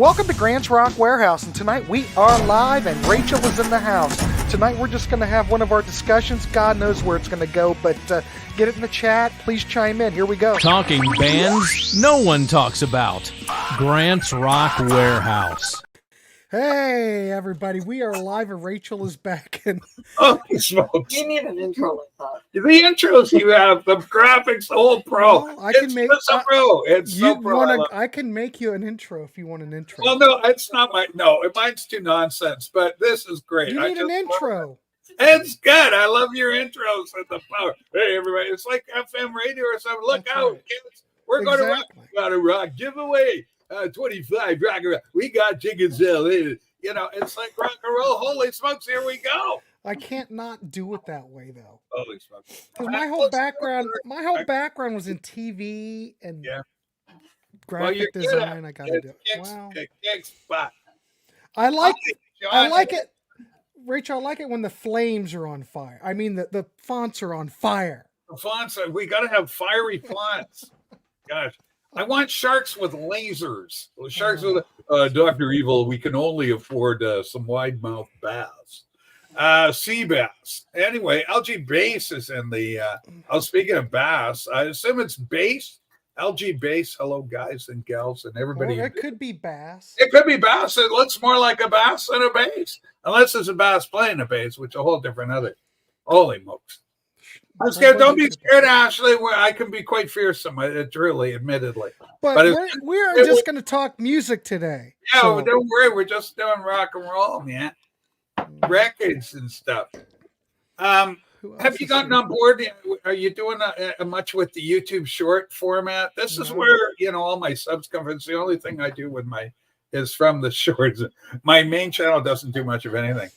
Welcome to Grant's Rock Warehouse, and tonight we are live and Rachel is in the house. Tonight we're just going to have one of our discussions. God knows where it's going to go, but get it in the chat. Please chime in. Here we go. Talking bands no one talks about. Grant's Rock Warehouse. Hey, everybody. We are live and Rachel is back. And oh, smokes. You need an intro like that. The intros you have, the graphics, the whole pro. Well, I can make so pro. It's so pro. I can make you an intro if you want an intro. Well, no, it's not my. No, mine's too nonsense. But this is great. You need an intro. It's good. I love your intros with the power. Hey, everybody! It's like FM radio or something. Look That's out, right. kids! We're going to rock giveaway. 25 rock and roll. We got tickets. You know, it's like rock and roll. Holy smokes! Here we go. I can't not do it that way though. Holy smokes! Because my whole background was in TV and graphic design. I gotta do it. Wow. I like it. Rachel, I like it when the flames are on fire. I mean, the fonts are on fire. The fonts, we got to have fiery fonts. Gosh, I want sharks with lasers. Sharks with Dr. Evil. We can only afford some wide mouth bass. Sea bass. Anyway, LG Bass is in the. Speaking of bass, I assume it's bass. LG Bass. Hello, guys and gals and everybody. Well, it could be bass. It could be bass. It looks more like a bass than a bass, unless it's a bass playing a bass, which is a whole different other. Holy smokes! I'm scared. Don't be scared, Ashley. I can be quite fearsome. Truly, admittedly. But we're just going to talk music today. Yeah, so. Don't worry. We're just doing rock and roll, man. Records and stuff. Have you gotten on board? Are you doing much with the YouTube short format? This is where all my subs come from. It's the only thing I do with is from the shorts. My main channel doesn't do much of anything.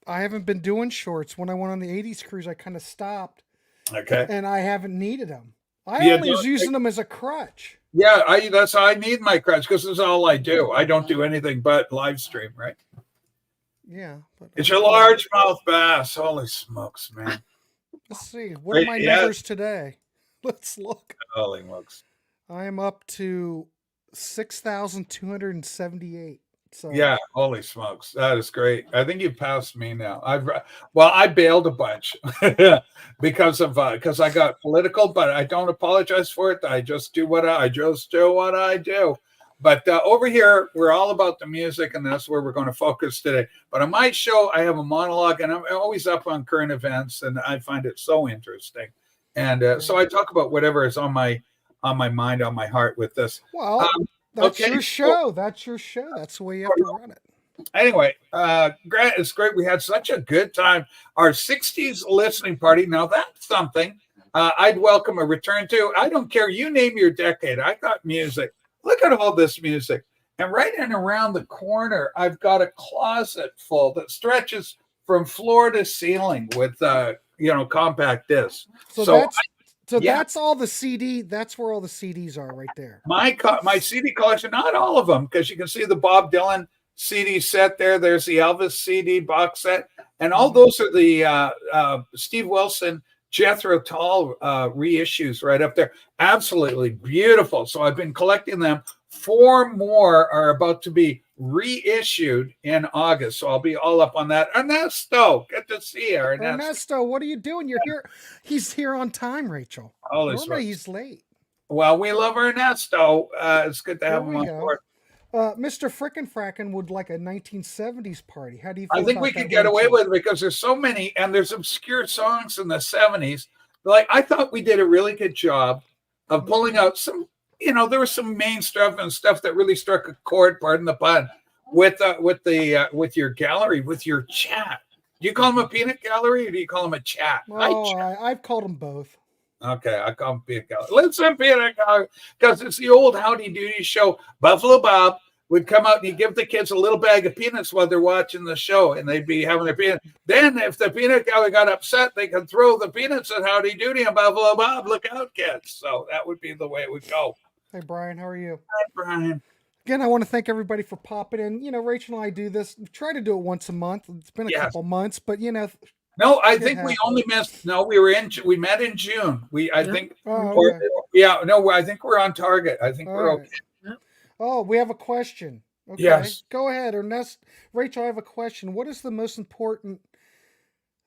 I haven't been doing shorts. When I went on the 80s cruise, I kind of stopped. Okay. And I haven't needed them. I only was using them as a crutch. Yeah, that's how I need my crutch because this is all I do. I don't do anything but live stream, right? Yeah. But it's a largemouth bass. Holy smokes, man. Let's see. What are my numbers today? Let's look. Holy smokes. I am up to 6,278. So yeah, holy smokes. That is great. I think you passed me now. I bailed a bunch because I got political, but I don't apologize for it. I just do what I do. But over here, we're all about the music, and that's where we're going to focus today. But on my show, I have a monologue, and I'm always up on current events, and I find it so interesting. And so I talk about whatever is on my mind, on my heart with this. Well, that's your show. Cool. That's your show. That's the way you have to run it. Anyway, Grant, it's great. We had such a good time. Our 60s listening party. Now, that's something I'd welcome a return to. I don't care. You name your decade. I got music. Look at all this music. And right in around the corner, I've got a closet full that stretches from floor to ceiling with, compact discs. That's all the CD. That's where all the CDs are right there. My CD collection, not all of them, because you can see the Bob Dylan CD set there. There's the Elvis CD box set. And all those are the Steve Wilson, Jethro Tull reissues right up there. Absolutely beautiful. So I've been collecting them. 4 more are about to be reissued in August. So I'll be all up on that. Ernesto, good to see you, Ernesto, what are you doing? You're here. He's here on time, Rachel. Normally he's late. Well, we love Ernesto. It's good to have him on board. Mr. Frickin' Frackin' would like a 1970s party. How do you feel? I think we could get away with it because there's so many, and there's obscure songs in the 70s. Like, I thought we did a really good job of pulling out some, there was some main stuff and stuff that really struck a chord, pardon the pun, with your gallery, with your chat. Do you call them a peanut gallery or do you call them a chat? I've called them both. Okay, I call them peanut gallery. Listen, peanut gallery, because it's the old Howdy Doody show. Buffalo Bob would come out and he'd give the kids a little bag of peanuts while they're watching the show, and they'd be having their peanut. Then, if the peanut gallery got upset, they could throw the peanuts at Howdy Doody and Buffalo Bob. Look out, kids! So that would be the way it would go. Hey, Brian, how are you? Hi, Brian. Again, I want to thank everybody for popping in. Rachel and I do this. We try to do it once a month. It's been a couple months, but No, I think we only missed. No, we met in June. I think. Okay. I think we're on target. I think we're okay. Oh, we have a question. Okay. Yes. Go ahead, Ernest. Rachel, I have a question. What is the most important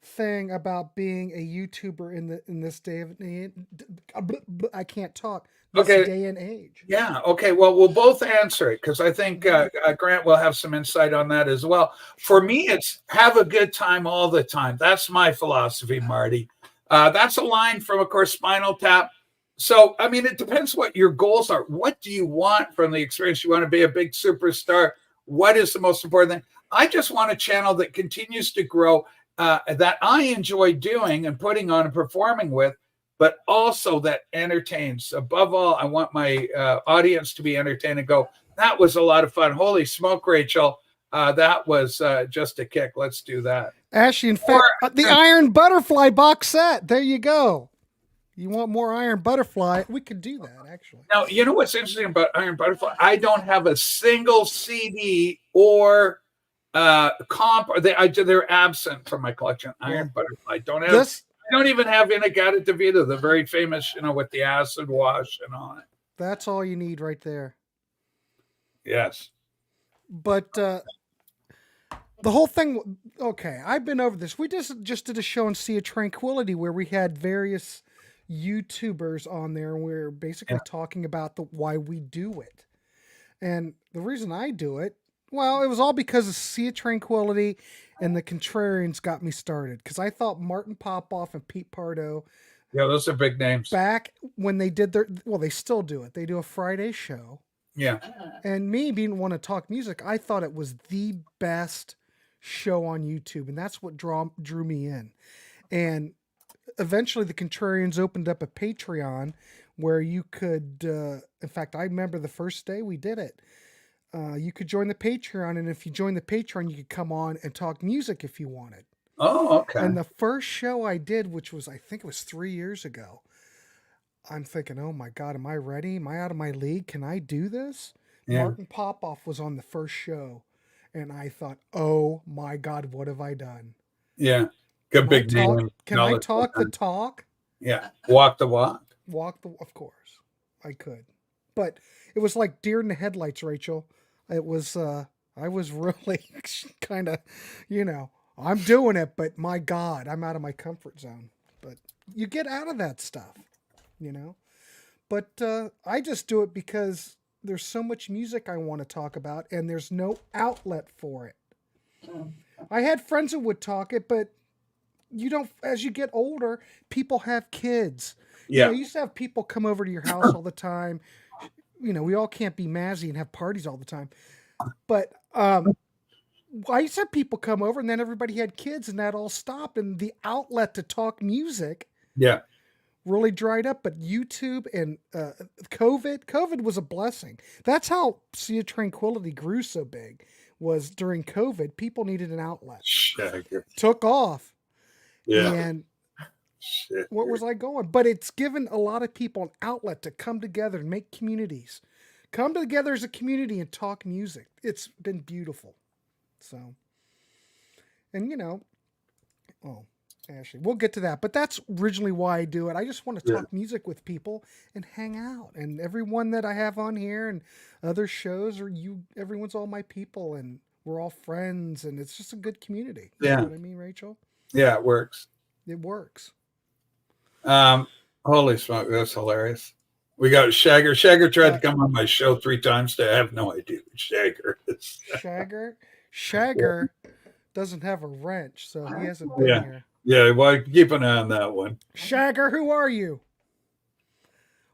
thing about being a YouTuber in this day of I can't talk. This day and age. Yeah. Okay. Well, we'll both answer it because I think Grant will have some insight on that as well. For me, it's have a good time all the time. That's my philosophy, Marty. That's a line from, of course, Spinal Tap. So, I mean, it depends what your goals are. What do you want from the experience? You want to be a big superstar? What is the most important thing? I just want a channel that continues to grow, that I enjoy doing and putting on and performing with, but also that entertains. Above all, I want my audience to be entertained and go, that was a lot of fun. Holy smoke, Rachel. That was just a kick. Let's do that. Actually, in fact, the Iron Butterfly box set. There you go. You want more Iron Butterfly? We could do that, actually. Now, you know what's interesting about Iron Butterfly? I don't have a single CD or comp. Or they're absent from my collection. Iron Butterfly. I don't even have Inagata DeVita, the very famous, with the acid wash and all that. That's all you need right there. Yes. But the whole thing, okay, I've been over this. We just did a show on Sea of Tranquility where we had various YouTubers on there, and we're basically talking about why we do it. And the reason I do it, well, it was all because of Sea of Tranquility and the Contrarians got me started. Because I thought Martin Popoff and Pete Pardo. Yeah, those are big names. Back when they did they still do it. They do a Friday show. Yeah. And me being want to talk music, I thought it was the best show on YouTube. And that's what drew me in. And eventually the Contrarians opened up a Patreon where you could, in fact, I remember the first day we did it. You could join the Patreon, and if you join the Patreon, you could come on and talk music if you wanted. Oh, okay. And the first show I did, which was, I think it was 3 years ago, I'm thinking, oh my God, am I ready? Am I out of my league? Can I do this? Yeah. Martin Popoff was on the first show, and I thought, oh my God, what have I done? Yeah. Good big name. Can I talk the talk? Yeah. Walk the walk. Of course. I could. But it was like deer in the headlights, Rachel. It was, I was really kind of, I'm doing it, but my God, I'm out of my comfort zone. But you get out of that stuff, But I just do it because there's so much music I want to talk about, and there's no outlet for it. I had friends that would talk it, but you don't, as you get older, people have kids. Yeah. You used to have people come over to your house all the time. We all can't be Mazzy and have parties all the time. But I used to have people come over, and then everybody had kids, and that all stopped. And the outlet to talk music really dried up. But YouTube and COVID was a blessing. That's how Sea of Tranquility grew so big, was during COVID. People needed an outlet. Took off. Yeah. And what was I going? But it's given a lot of people an outlet to come together and make communities. Come together as a community and talk music. It's been beautiful. So, and Ashley, we'll get to that. But that's originally why I do it. I just want to talk music with people and hang out. And everyone that I have on here and other shows everyone's all my people, and we're all friends, and it's just a good community. You know what I mean, Rachel? Yeah, it works. It works. Holy smoke, that's hilarious. We got Shagger. Shagger tried to come on my show 3 times today. I have no idea who Shagger is. Shagger doesn't have a wrench, so he hasn't been here. Yeah, well, keep an eye on that one. Shagger, who are you?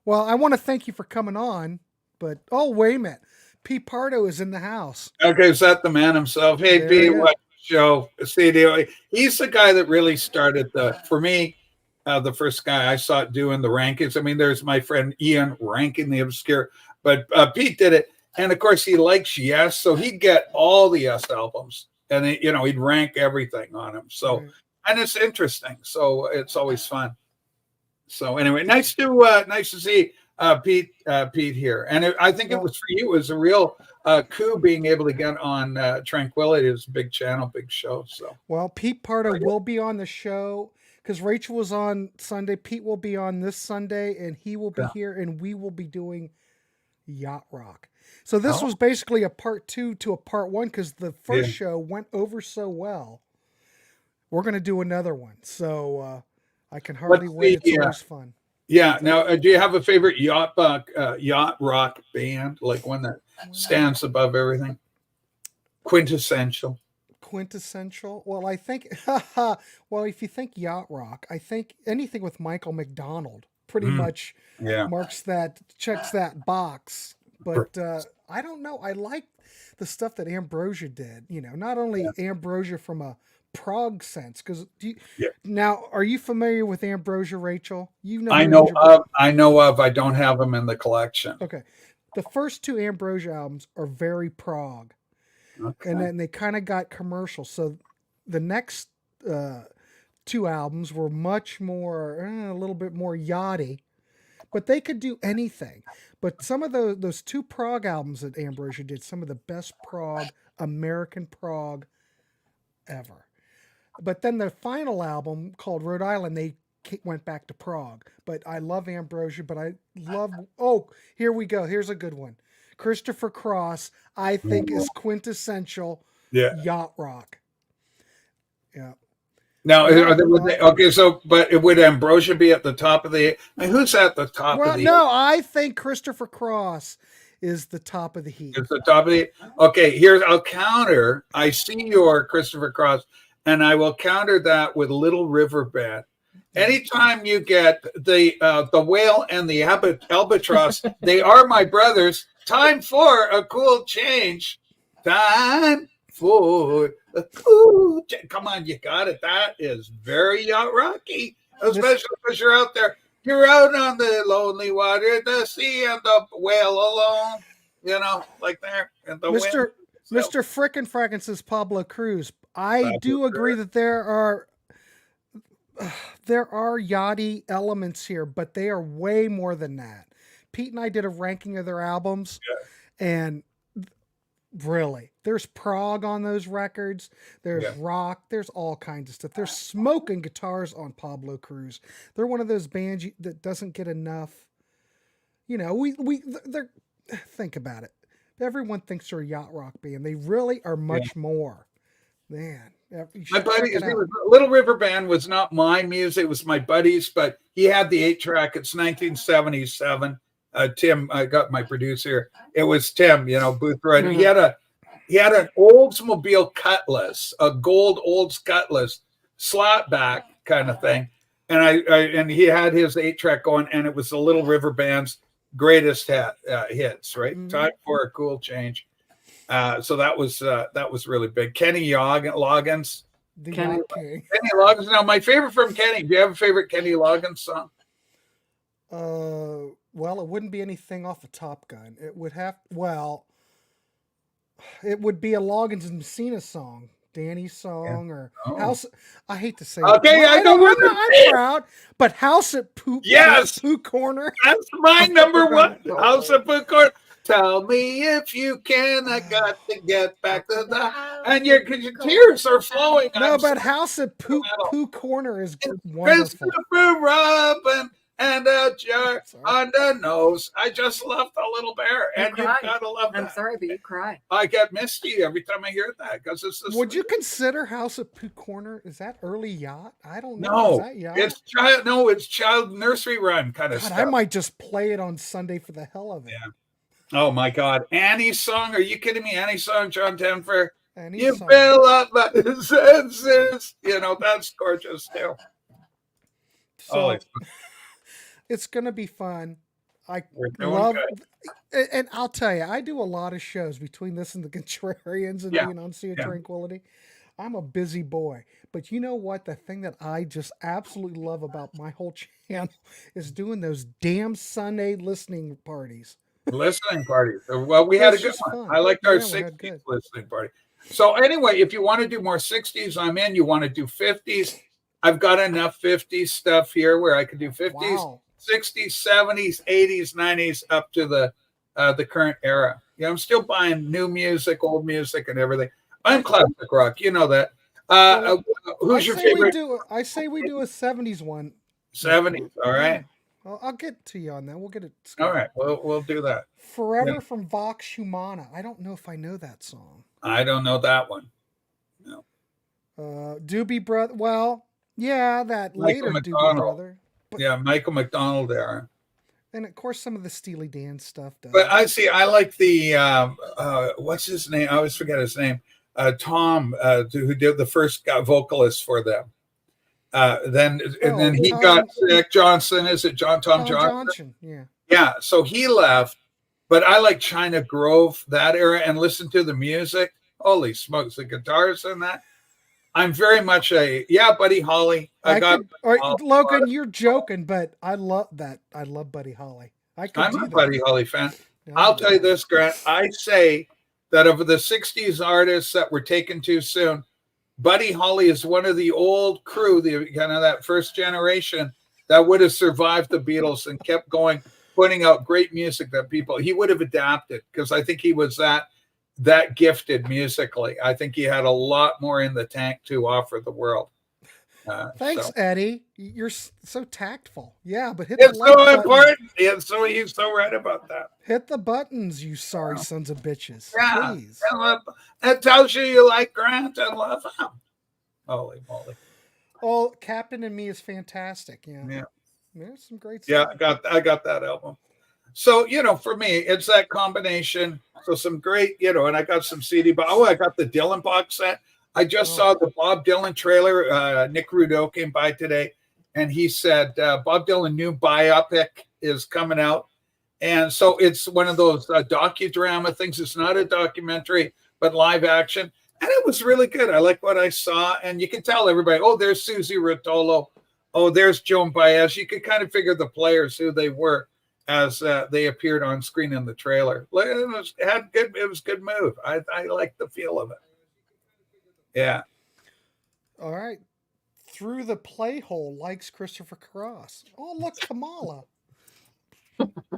Well, I want to thank you for coming on, but wait a minute. Pete Pardo is in the house. Okay, is that the man himself? Hey, Pete, what show? CD. He's the guy that really started for me. The first guy I saw doing the rankings. I mean, there's my friend Ian ranking the obscure, but Pete did it. And of course, he likes Yes, so he'd get all the Yes albums, and he'd rank everything on them. So, and it's interesting. So it's always fun. So anyway, nice to see Pete here. And I think it was for you. It was a real coup being able to get on Tranquility. It's a big channel, big show. So Pete Pardo will be on the show. Because Rachel was on Sunday, Pete will be on this Sunday, and he will be here, and we will be doing Yacht Rock. So this was basically a part 2 to a part 1 because the first show went over so well. We're going to do another one. So I can hardly wait. It's always fun. Yeah. Now, do you have a favorite yacht rock band? Like one that stands above everything? Quintessential. Well, I think, if you think yacht rock, I think anything with Michael McDonald pretty much checks that box. But I don't know. I like the stuff that Ambrosia did. Not only Ambrosia from a prog sense, because now, are you familiar with Ambrosia, Rachel? I know of. I don't have them in the collection. Okay, the first 2 Ambrosia albums are very prog, and then they kind of got commercial. So the next 2 albums were much more, a little bit more yachty, but they could do anything. But some of those 2 prog albums that Ambrosia did, some of the best prog, American prog ever. But then the final album called Rhode Island, they went back to prog. But I love Ambrosia, but I love... Oh, here we go. Here's a good one. Christopher Cross, I think, is quintessential yacht rock. Yeah. Now, but would Ambrosia be at the top of the... I mean, who's at the top of the... No, I think Christopher Cross is the top of the heap. It's the top of the... Okay, I'll counter. I see your Christopher Cross... And I will counter that with Little River Band. Anytime you get the whale and the albatross, they are my brothers. Time for a cool change. Time for a cool change. Come on, you got it. That is very yacht rocky, especially because you're out there. You're out on the lonely water, the sea and the whale alone. Like there. And the Mr. Frickin' Frackin' says Pablo Cruz. I do agree that there are yachty elements here, but they are way more than that. Pete and I did a ranking of their albums, and really, there's prog on those records. There's rock. There's all kinds of stuff. There's smoking guitars on Pablo Cruz. They're one of those bands that doesn't get enough. They're think about it. Everyone thinks they're a yacht rock band. They really are much more. Man, my buddy, Little River Band was not my music; it was my buddy's. But he had the 8-track. It's 1977. Tim, I got my producer. It was Tim, Booth Rider. He had an Oldsmobile Cutlass, a gold Olds Cutlass, slapback kind of thing, and he had his 8-track going, and it was the Little River Band's greatest hits. Right, Time for a Cool Change. So that was really big. Kenny Loggins. Kenny Loggins. Now, my favorite from Kenny. Do you have a favorite Kenny Loggins song? Well, it wouldn't be anything off of Top Gun. It would be a Loggins and Messina song, Danny's song, or House. I hate to say it. Okay, I'm proud, but House at Poo Corner. That's my number one. House at Poo Corner. Tell me if you can. I got to get back to the... And your tears are flowing. No, but House at Poo Corner is wonderful. Christopher Robin and a jar on the nose. I just love the little bear. And you've got to love that. I'm sorry, but you cry. I get misty every time I hear that. Because it's this... Would you consider House at Poo Corner? Is that early yacht? I don't know. No, is that yacht? It's child nursery rhyme kind of stuff. I might just play it on Sunday for the hell of it. Yeah. Oh my God, Annie's song? Are you kidding me? Annie's song, John Tenfer. You song. fill up my senses. That's gorgeous too. So it's gonna be fun. I love, and I'll tell you, I do a lot of shows between this and the Contrarians and being on Sea of Tranquility. I'm a busy boy, but you know what? The thing that I just absolutely love about my whole channel is doing those damn Sunday listening parties. Listening parties. Well, we had a good one. I liked our 60s listening party. So anyway, if you want to do more 60s, I'm in. You want to do 50s? I've got enough 50s stuff here where I could do 50s, 60s, 70s, 80s, 90s, up to the current era. I'm still buying new music, old music, and everything. I'm classic rock. You know that. Who's your favorite? I say we do a 70s one. 70s. All right. I'll get to you on that. We'll get it. All right, we'll do that. Forever from Vox Humana. I don't know if I know that song. I don't know that one. No. Doobie Brother. Well, yeah, that Michael later McDonald. Doobie Brother. But, yeah, Michael McDonald there. And of course, some of the Steely Dan stuff does. But I see. I like the what's his name? I always forget his name. Tom, who did the first vocalist for them. Then he got sick. Johnson, is it Tom Johnson? Yeah. Yeah. So he left. But I like China Grove, that era, and listen to the music. Holy smokes, the guitars in that. I'm very much Buddy Holly. Logan, you're joking, but I love that. I love Buddy Holly. I'm a Buddy Holly fan. I'll tell you this, Grant. I say that of the 60s artists that were taken too soon, Buddy Holly is one of the old crew, the kind of that first generation that would have survived the Beatles and kept going, putting out great music that he would have adapted, because I think he was that gifted musically. I think he had a lot more in the tank to offer the world. Thanks, Eddie. You're so tactful. Yeah, but it's so important. Yeah, so he's so right about that. Hit the buttons, you sorry sons of bitches. Yeah, please. That tells you like Grant and love him. Holy moly! Oh, Captain and Me is fantastic. Yeah. There's some great stuff. Yeah, I got that album. So, for me, it's that combination. So some great, and I got some CD, but I got the Dylan box set. I just saw the Bob Dylan trailer. Nick Rudeau came by today, and he said Bob Dylan new biopic is coming out. And so it's one of those docudrama things. It's not a documentary, but live action. And it was really good. I like what I saw. And you can tell everybody, there's Susie Rotolo. Oh, there's Joan Baez. You could kind of figure the players who they were as they appeared on screen in the trailer. It was a good move. I like the feel of it. Yeah. All right. Through the Play Hole likes Christopher Cross. Oh, look, Kamala.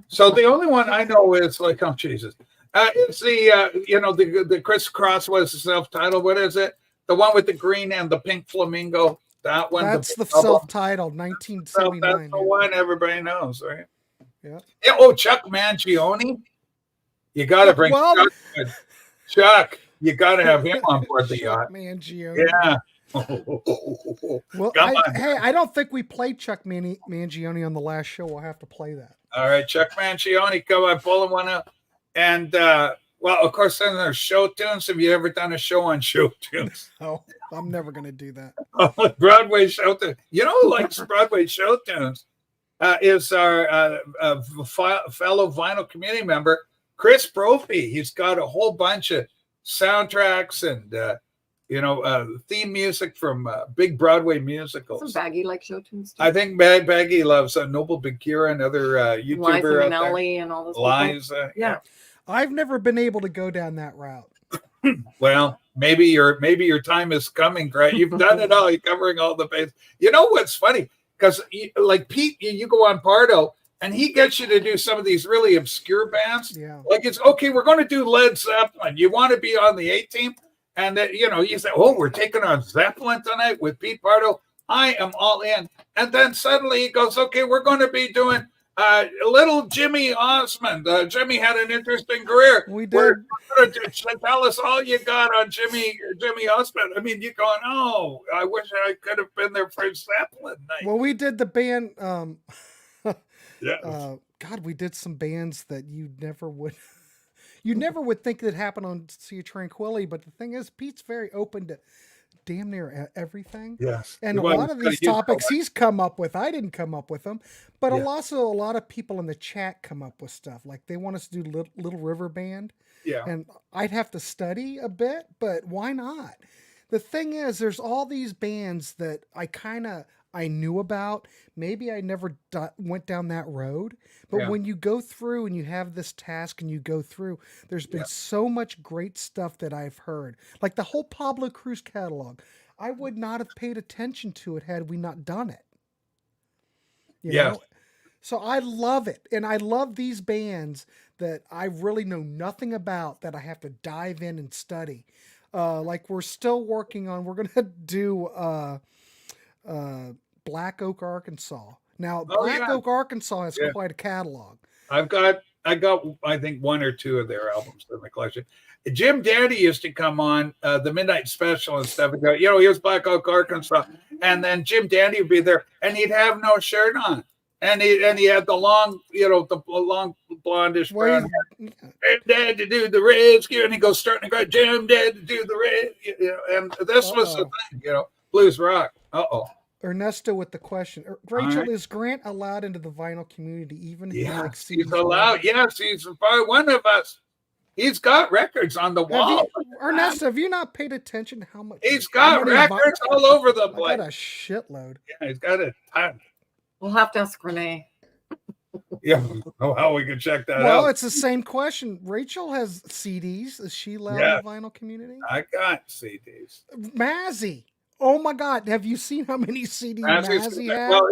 So the only one I know is like, oh Jesus, it's the Chris Cross was self-titled. What is it? The one with the green and the pink flamingo. That one. That's the self-titled 1979. That's the one everybody knows, right? Yeah. Oh, Chuck Mangione. You got to bring Chuck. You got to have him on board the yacht. Mangione. Yeah. Well, I don't think we played Chuck Mangione on the last show. We'll have to play that. All right, Chuck Mangione, come on, pulling one up. And, of course, then there's show tunes. Have you ever done a show on show tunes? No, I'm never going to do that. Broadway show tunes. You know who likes Broadway show tunes? Is our fellow vinyl community member, Chris Brophy. He's got a whole bunch of soundtracks and, theme music from big Broadway musicals. Does Baggy like show tunes too? I think Baggy loves Noble Big Kira, another YouTuber Liza Minnelli and all those Liza. Yeah. I've never been able to go down that route. Well, maybe your time is coming, Grant. You've done it all. You're covering all the bases. You know what's funny? Because like Pete, you go on Pardo, and he gets you to do some of these really obscure bands. Yeah. Like it's okay, we're going to do Led Zeppelin. You want to be on the 18th? And you say, we're taking on Zeppelin tonight with Pete Pardo. I am all in. And then suddenly he goes, okay, we're going to be doing little Jimmy Osmond. Jimmy had an interesting career. We did. We're going to tell us all you got on Jimmy Osmond. I mean, you're going, I wish I could have been there for Zeppelin night. Well, we did the band. Yeah. God, we did some bands that you never would. You never would think that happened on Sea of Tranquility, but the thing is, Pete's very open to damn near everything. Yes. And a lot of these topics he's come up with, I didn't come up with them, but also a lot of people in the chat come up with stuff. Like they want us to do Little River Band. Yeah. And I'd have to study a bit, but why not? The thing is, there's all these bands that I knew about. Maybe I never went down that road. But when you go through and you have this task and you go through, there's been so much great stuff that I've heard. Like the whole Pablo Cruz catalog. I would not have paid attention to it had we not done it. You know? So I love it. And I love these bands that I really know nothing about that I have to dive in and study. Like we're still working on, we're going to do Black Oak, Arkansas. Now, Black Oak, Arkansas has quite a catalog. I got, I think 1 or 2 of their albums in my collection. Jim Dandy used to come on the Midnight Special and stuff and go, here's Black Oak, Arkansas. And then Jim Dandy would be there and he'd have no shirt on. And he had the long, the long blondish brown hair. Jim Dad to do the rescue, and he goes starting to go, Jim Dad to do the rescue, and this was the thing, blues rock. Ernesto with the question. Rachel, is Grant allowed into the vinyl community even if he likes CDs? He's allowed. Yes, he's probably one of us. He's got records on the wall. Ernesto, have you not paid attention to how much? He's got records all over the place. I got a shitload. Yeah, he's got a ton. We'll have to ask Renee. Yeah, how we can check that out. Well, it's the same question. Rachel has CDs. Is she allowed in the vinyl community? I got CDs. Mazzy. Oh my God! Have you seen how many CDs Mazzy has? Well,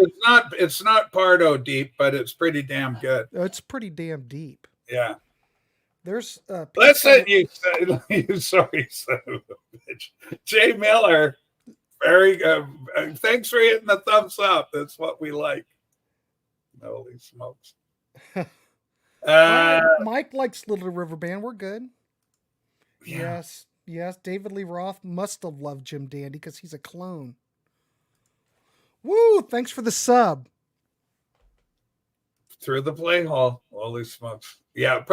it's not Pardo deep, but it's pretty damn good. It's pretty damn deep. Yeah. There's listen, you sorry son of a bitch, Jay Miller. Very good. Thanks for hitting the thumbs up. That's what we like. Holy smokes. Mike likes Little River Band. We're good. Yeah. Yes. David Lee Roth must have loved Jim Dandy because he's a clone. Woo! Thanks for the sub. Through the play hall. Holy smokes. Yeah, you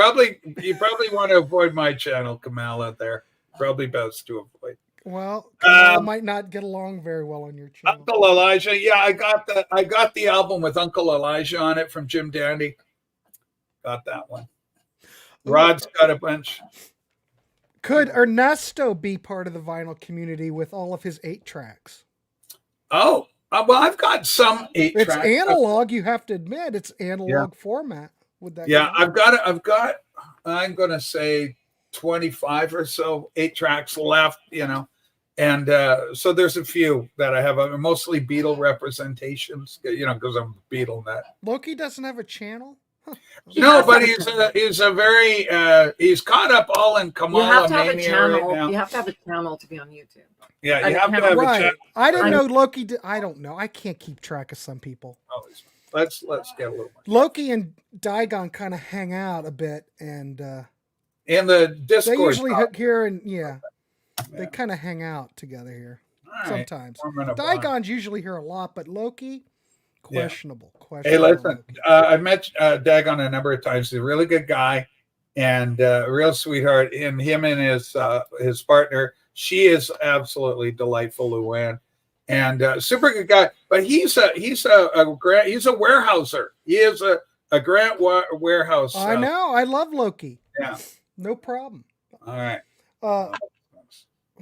probably want to avoid my channel, Kamala, there. Probably best to avoid. Well, I might not get along very well on your channel. Uncle Elijah, I got the album with Uncle Elijah on it from Jim Dandy. Got that one. Rod's got a bunch. Could Ernesto be part of the vinyl community with all of his 8 tracks? Oh, well, I've got some 8 tracks. It's analog. You have to admit, it's analog format. Would that? Yeah, I've got. I'm going to say 25 or so 8 tracks left. And so there's a few that I have, mostly Beatle representations, because I'm a Beatle nut. Loki doesn't have a channel? Huh. No, but he's a very, he's caught up all in Kamala Mania right now. You have to have a channel to be on YouTube. Yeah, you have to have a channel. I didn't know Loki I don't know. I can't keep track of some people. Oh, let's get a little more. Loki and Digon kind of hang out a bit, and in the Discord. They usually here and they kind of hang out together here sometimes. Digon's usually here a lot, but Loki, questionable. Hey, listen, I met Dagon a number of times. He's a really good guy and a real sweetheart. And him and his partner, she is absolutely delightful, Luann, and super good guy. But he's a warehouser. He is a Grant Warehaus. I know. I love Loki. Yeah, no problem. All right.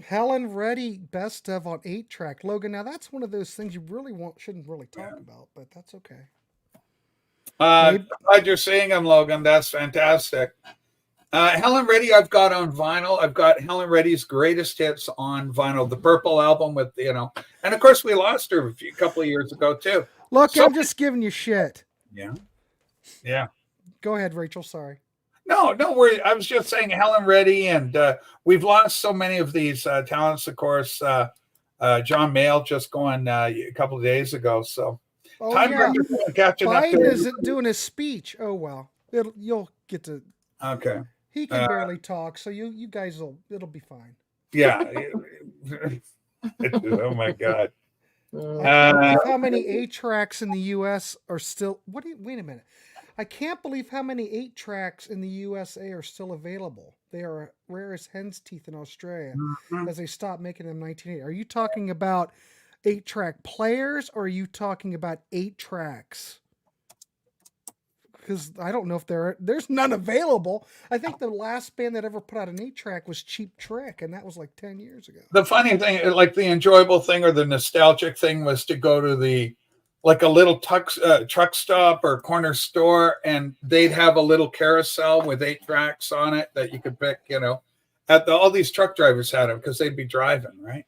Helen Reddy best of on 8-track. Logan, now that's one of those things you really shouldn't really talk about, but that's okay. Glad you're seeing him, Logan. That's fantastic. Helen Reddy, I've got on vinyl. I've got Helen Reddy's greatest hits on vinyl, the Purple album with, and of course we lost her a couple of years ago too. Look, I'm just giving you shit. Yeah. Yeah. Go ahead, Rachel. Sorry. No, don't worry. I was just saying Helen Reddy, and we've lost so many of these talents. Of course, John Mayall just going a couple of days ago. So catching Biden isn't doing his speech. Oh well, you'll get to. Okay. He can barely talk, so you guys it'll be fine. Yeah. Oh my God. How many 8-tracks in the U.S. are still? Wait a minute. I can't believe how many 8-tracks in the USA are still available. They are rare as hen's teeth in Australia, as they stopped making them in 1980. Are you talking about 8-track players, or are you talking about 8 tracks? Because I don't know if there's none available. I think the last band that ever put out an 8-track was Cheap Trick, and that was like 10 years ago. The funny thing, like the enjoyable thing or the nostalgic thing, was to go to a little truck stop or corner store, and they'd have a little carousel with 8 tracks on it that you could pick, all these truck drivers had them because they'd be driving, right?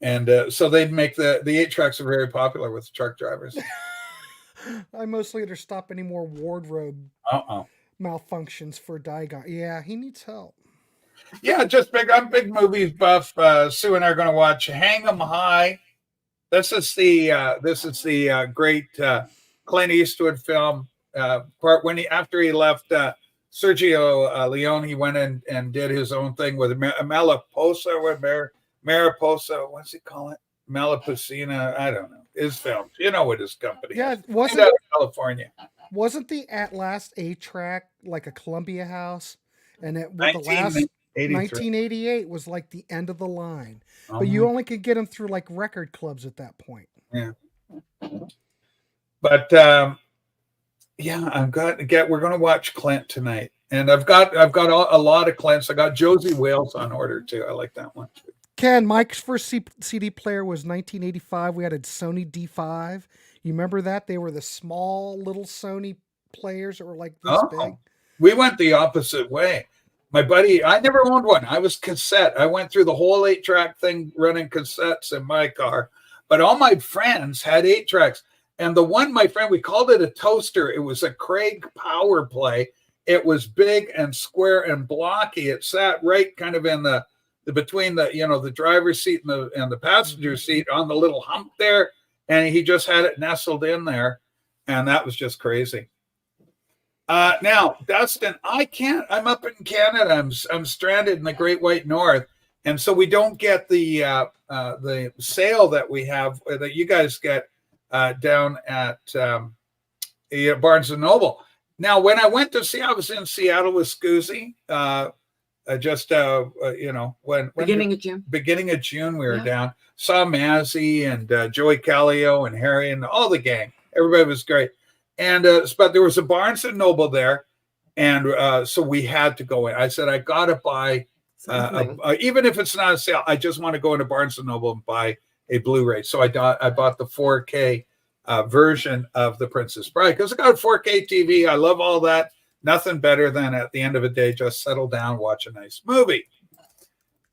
And so they'd make the 8 tracks are very popular with truck drivers. I mostly either stop any more wardrobe malfunctions for Digon. Yeah, he needs help. Yeah, I'm big movies buff. Sue and I are going to watch Hang 'em High. This is the great Clint Eastwood film part when after he left Sergio Leone, he went in and did his own thing with Mariposa. Mariposa, what's he call it? Malapusina, I don't know. His films, you know what his company is. Wasn't out of California. Wasn't the At Last 8-track like a Columbia House? And it was the last 1988 was like the end of the line. But you only could get them through like record clubs at that point. Yeah. But yeah, we're going to watch Clint tonight. And I've got a lot of Clints. I got Josie Wales on order too. I like that one too. Ken, Mike's first CD player was 1985. We had a Sony D5. You remember that? They were the small little Sony players that were like this big. We went the opposite way. My buddy, I never owned one. I was cassette. I went through the whole 8-track thing running cassettes in my car. But all my friends had 8-tracks. And the one, my friend, we called it a toaster. It was a Craig Power Play. It was big and square and blocky. It sat right kind of in the between the driver's seat and the passenger seat on the little hump there. And he just had it nestled in there. And that was just crazy. Now, Dustin, I'm up in Canada. I'm stranded in the Great White North. And so we don't get the sale that we have, that you guys get down at Barnes & Noble. Now, when I went to see, I was in Seattle with Scoozy. Beginning of June, we were down. Saw Mazzy and Joey Callio and Harry and all the gang. Everybody was great. And but there was a Barnes & Noble there, and so we had to go in. I said, I got to buy, even if it's not a sale, I just want to go into Barnes & Noble and buy a Blu-ray. So I bought the 4K version of The Princess Bride because I got a 4K TV. I love all that. Nothing better than at the end of the day, just settle down, watch a nice movie.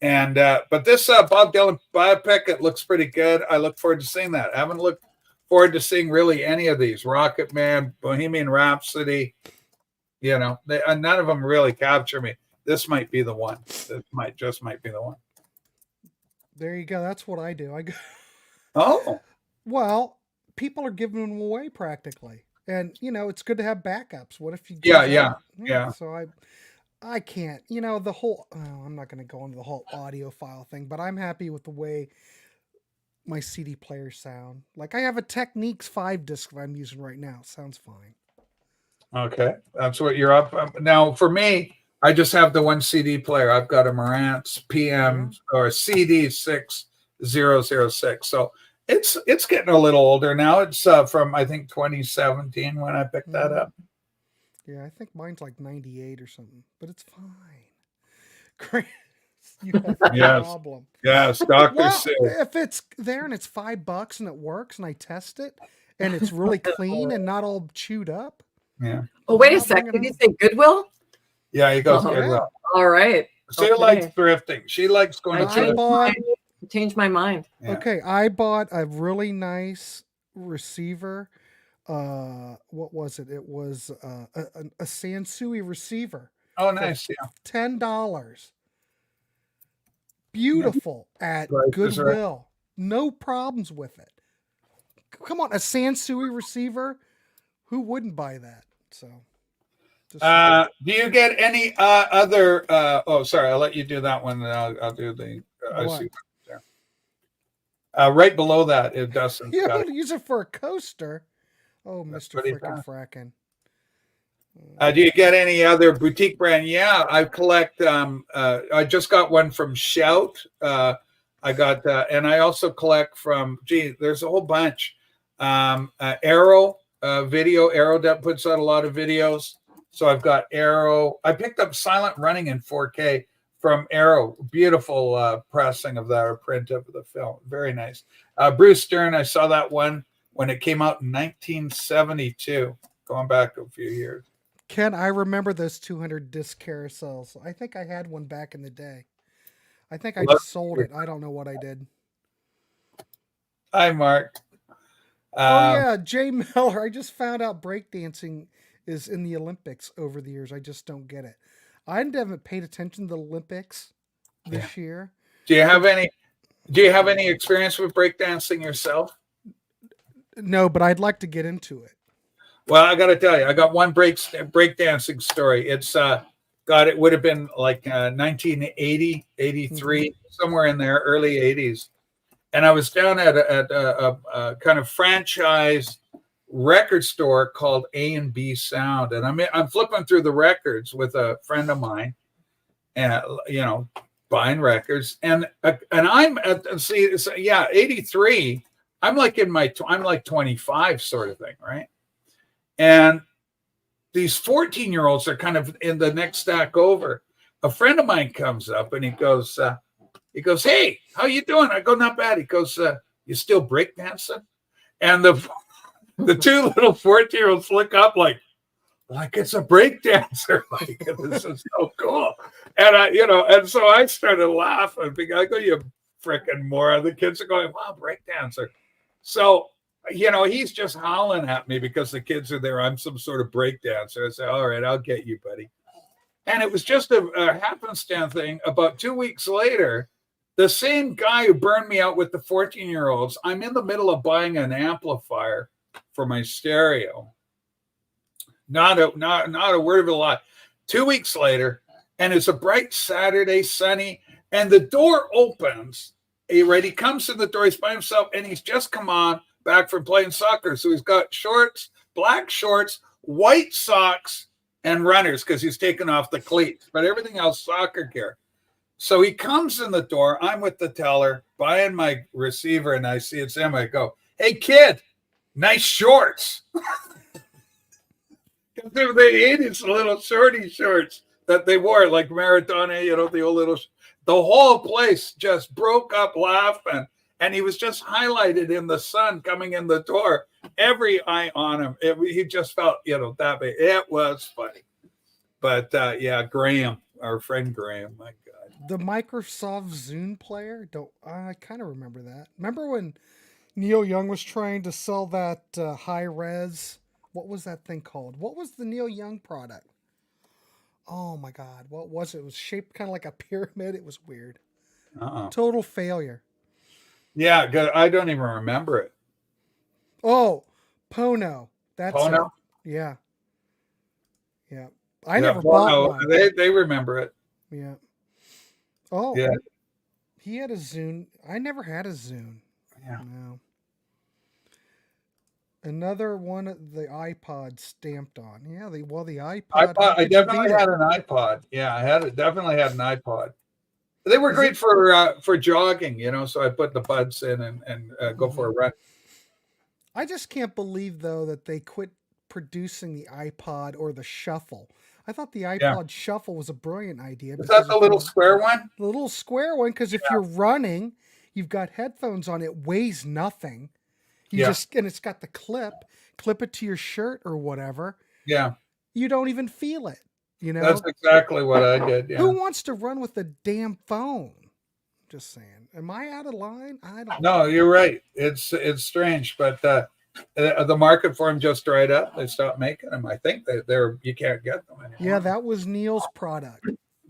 And but this Bob Dylan biopic, it looks pretty good. I look forward to seeing that. I haven't looked forward to seeing really any of these. Rocket Man, Bohemian Rhapsody, none of them really capture me. This might be the one. This might be the one. There you go. That's what I do. I go. Oh. Well, people are giving them away practically. And, it's good to have backups. What if you... Yeah. So I can't, the whole... I'm not going to go into the whole audiophile thing, but I'm happy with the way my CD players sound. Like I have a Technics 5 disc that I'm using right now. It sounds fine. Okay. That's what you're up. Now, for me, I just have the one CD player. I've got a Marantz PM or CD 6006. So it's getting a little older now. It's from, I think, 2017 when I picked that up. Yeah, I think mine's like 98 or something, but it's fine. You have no problem. Yes, Dr. Sue. If it's there and it's $5 and it works and I test it and it's really clean and not all chewed up. Yeah. Oh, wait a second. Did you say Goodwill? Yeah, he goes Goodwill. Yeah. All right. She likes thrifting. She likes going to thrifting. Changed my mind. Yeah. Okay, I bought a really nice receiver. What was it? It was a Sansui receiver. Oh, nice. Yeah. $10. Beautiful at Goodwill. No problems with it. Come on, a Sansui receiver. Who wouldn't buy that? So, do you get any other? Sorry, I'll let you do that one. I'll do the. I see there. Right below that, it doesn't. You don't use it for a coaster. Oh, Mr. Frickin' Frackin'. Do you get any other boutique brand? Yeah, I collect. I just got one from Shout. I got, and I also collect from. There's a whole bunch. Arrow video. Arrow that puts out a lot of videos. So I've got Arrow. I picked up Silent Running in 4K from Arrow. Beautiful pressing of that, or print of the film. Very nice. Bruce Stern. I saw that one when it came out in 1972. Going back a few years. Ken, I remember those 200 disc carousels. I think I had one back in the day. I think I just sold it. I don't know what I did. Hi, Mark. Jay Miller. I just found out breakdancing is in the Olympics over the years. I just don't get it. I haven't paid attention to the Olympics this year. Do you have any? Do you have any experience with breakdancing yourself? No, but I'd like to get into it. Well, I got to tell you, I got one breakdancing story. It's it would have been like 1980, 83, somewhere in there, early 80s. And I was down at a kind of franchise record store called A&B Sound, and I'm flipping through the records with a friend of mine, and buying records, and I'm at 83. I'm like I'm like 25 sort of thing, right? And these 14-year-olds are kind of in the next stack over. A friend of mine comes up and he goes, "Hey, how you doing?" I go, "Not bad." He goes, "You still breakdancing?" And the two little 14-year-olds look up like it's a breakdancer. Like, this is so cool. And and so I started laughing because I go, "You freaking moron." The kids are going, "Wow, breakdancer." So, he's just howling at me because the kids are there. I'm some sort of breakdancer. I say, "All right, I'll get you, buddy." And it was just a happenstance thing. About 2 weeks later, the same guy who burned me out with the 14-year-olds, I'm in the middle of buying an amplifier for my stereo. Not a word of a lie. 2 weeks later, and it's a bright Saturday, sunny, and the door opens. He comes in the door, he's by himself, and he's just come on back from playing soccer. So he's got shorts, black shorts, white socks, and runners because he's taken off the cleats, but everything else soccer gear. So he comes in the door. I'm with the teller, buying my receiver, and I see it's him. I go, "Hey, kid, nice shorts." They were the 80s little shorty shorts that they wore, like Maradona, the old little. The whole place just broke up laughing, and he was just highlighted in the sun coming in the door. Every eye on him. He just felt, that big. It was funny. But Graham, our friend Graham, my God. The Microsoft Zune player? I kind of remember that. Remember when Neil Young was trying to sell that high res? What was that thing called? What was the Neil Young product? Oh my God, what was it? It was shaped kind of like a pyramid. It was weird. Total failure. Yeah, I don't even remember it. Oh, Pono. That's Pono? It. Yeah. Yeah. I never bought one. They remember it. Yeah. Oh. Yeah. He had a Zune. I never had a Zune. Yeah. No. Another one of the iPod stamped on. Yeah, the iPod. I definitely had an iPod. Yeah, definitely had an iPod. They were great for jogging, so I put the buds in and go for a run. I just can't believe though that they quit producing the iPod or the Shuffle. I thought the iPod Shuffle was a brilliant idea. Is that the little square one? The little square one, because if you're running, you've got headphones on. It weighs nothing. And it's got the clip it to your shirt or whatever. Yeah. You don't even feel it. That's exactly what I did. Yeah. Who wants to run with a damn phone? Just saying. Am I out of line? I don't know. You're right. It's strange, but the market for them just dried up. They stopped making them. I think you can't get them anymore. Yeah, that was Neil's product.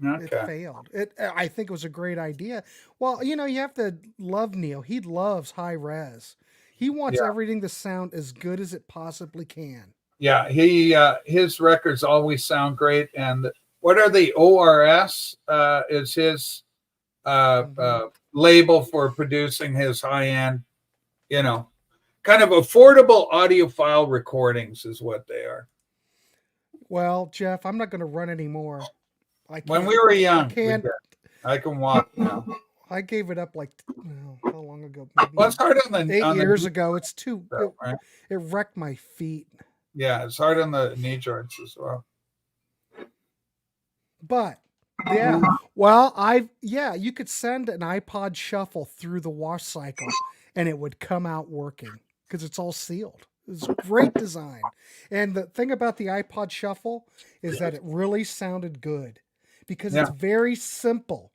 Okay. It failed. I think it was a great idea. Well, you have to love Neil. He loves high res. He wants everything to sound as good as it possibly can. Yeah, his records always sound great. And what are the ORS? Is his label for producing his high-end, kind of affordable audiophile recordings is what they are. Well, Jeff, I'm not going to run anymore. When we were young, I can walk now. I gave it up how long ago? Maybe well, it's hard on 8 years ago. It's too. Right? It wrecked my feet. Yeah, it's hard on the knee joints as well. But well, you could send an iPod Shuffle through the wash cycle, and it would come out working because it's all sealed. It's great design, and the thing about the iPod Shuffle is that it really sounded good because it's very simple.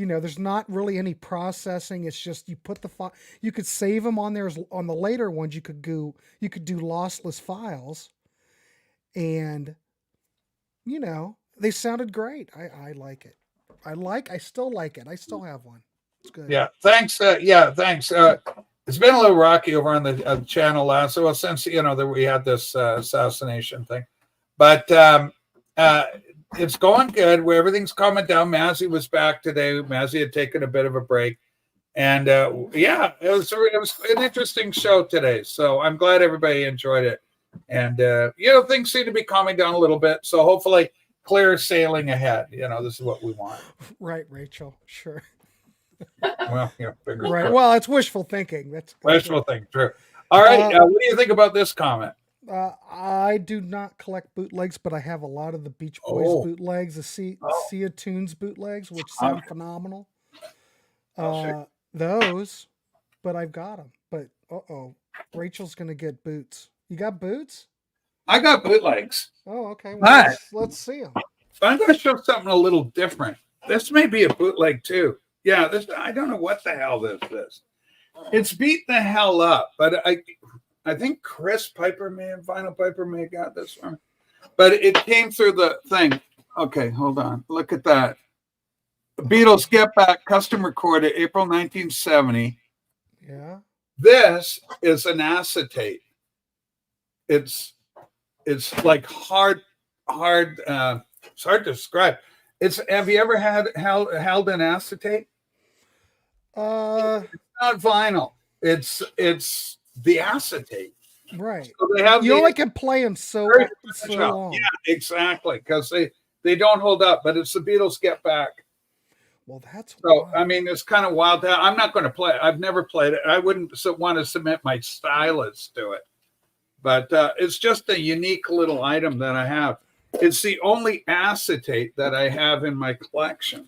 There's not really any processing. It's just you put the file. You could save them on there. On the later ones, you could do lossless files, and they sounded great. I like it. I still like it. I still have one. It's good. Yeah. Thanks. Thanks. It's been a little rocky over on the channel last. Well, since that we had this assassination thing, but it's going good. Where everything's calming down. Mazzy was back today. Mazzy had taken a bit of a break, and it was an interesting show today. So I'm glad everybody enjoyed it, and things seem to be calming down a little bit. So hopefully, clear sailing ahead. This is what we want. Right, Rachel. Sure. Well, fingers right. crossed. Well, it's wishful thinking. That's wishful thinking. True. All right. What do you think about this comment? I do not collect bootlegs, but I have a lot of the Beach Boys bootlegs, the Sia Tunes bootlegs, which sound phenomenal. Those, but I've got them. But Rachel's gonna get boots. You got boots? I got bootlegs. Oh, okay. Well, let's see them. I'm going to show something a little different. This may be a bootleg too. Yeah, I don't know what the hell this is. It's beat the hell up, but I think Vinyl Piper may have got this one. But it came through the thing. Okay, hold on. Look at that. The Beatles Get Back, custom recorded April 1970. Yeah. This is an acetate. It's like hard. It's hard to describe. Have you ever held an acetate? It's not vinyl. It's the acetate. Right. So they have only can play them so long. Yeah, exactly. Because they don't hold up. But it's the Beatles Get Back. Well, that's so. wild. I mean, it's kind of wild. I'm not going to play it. I've never played it. I wouldn't want to submit my stylus to it. But it's just a unique little item that I have. It's the only acetate that I have in my collection.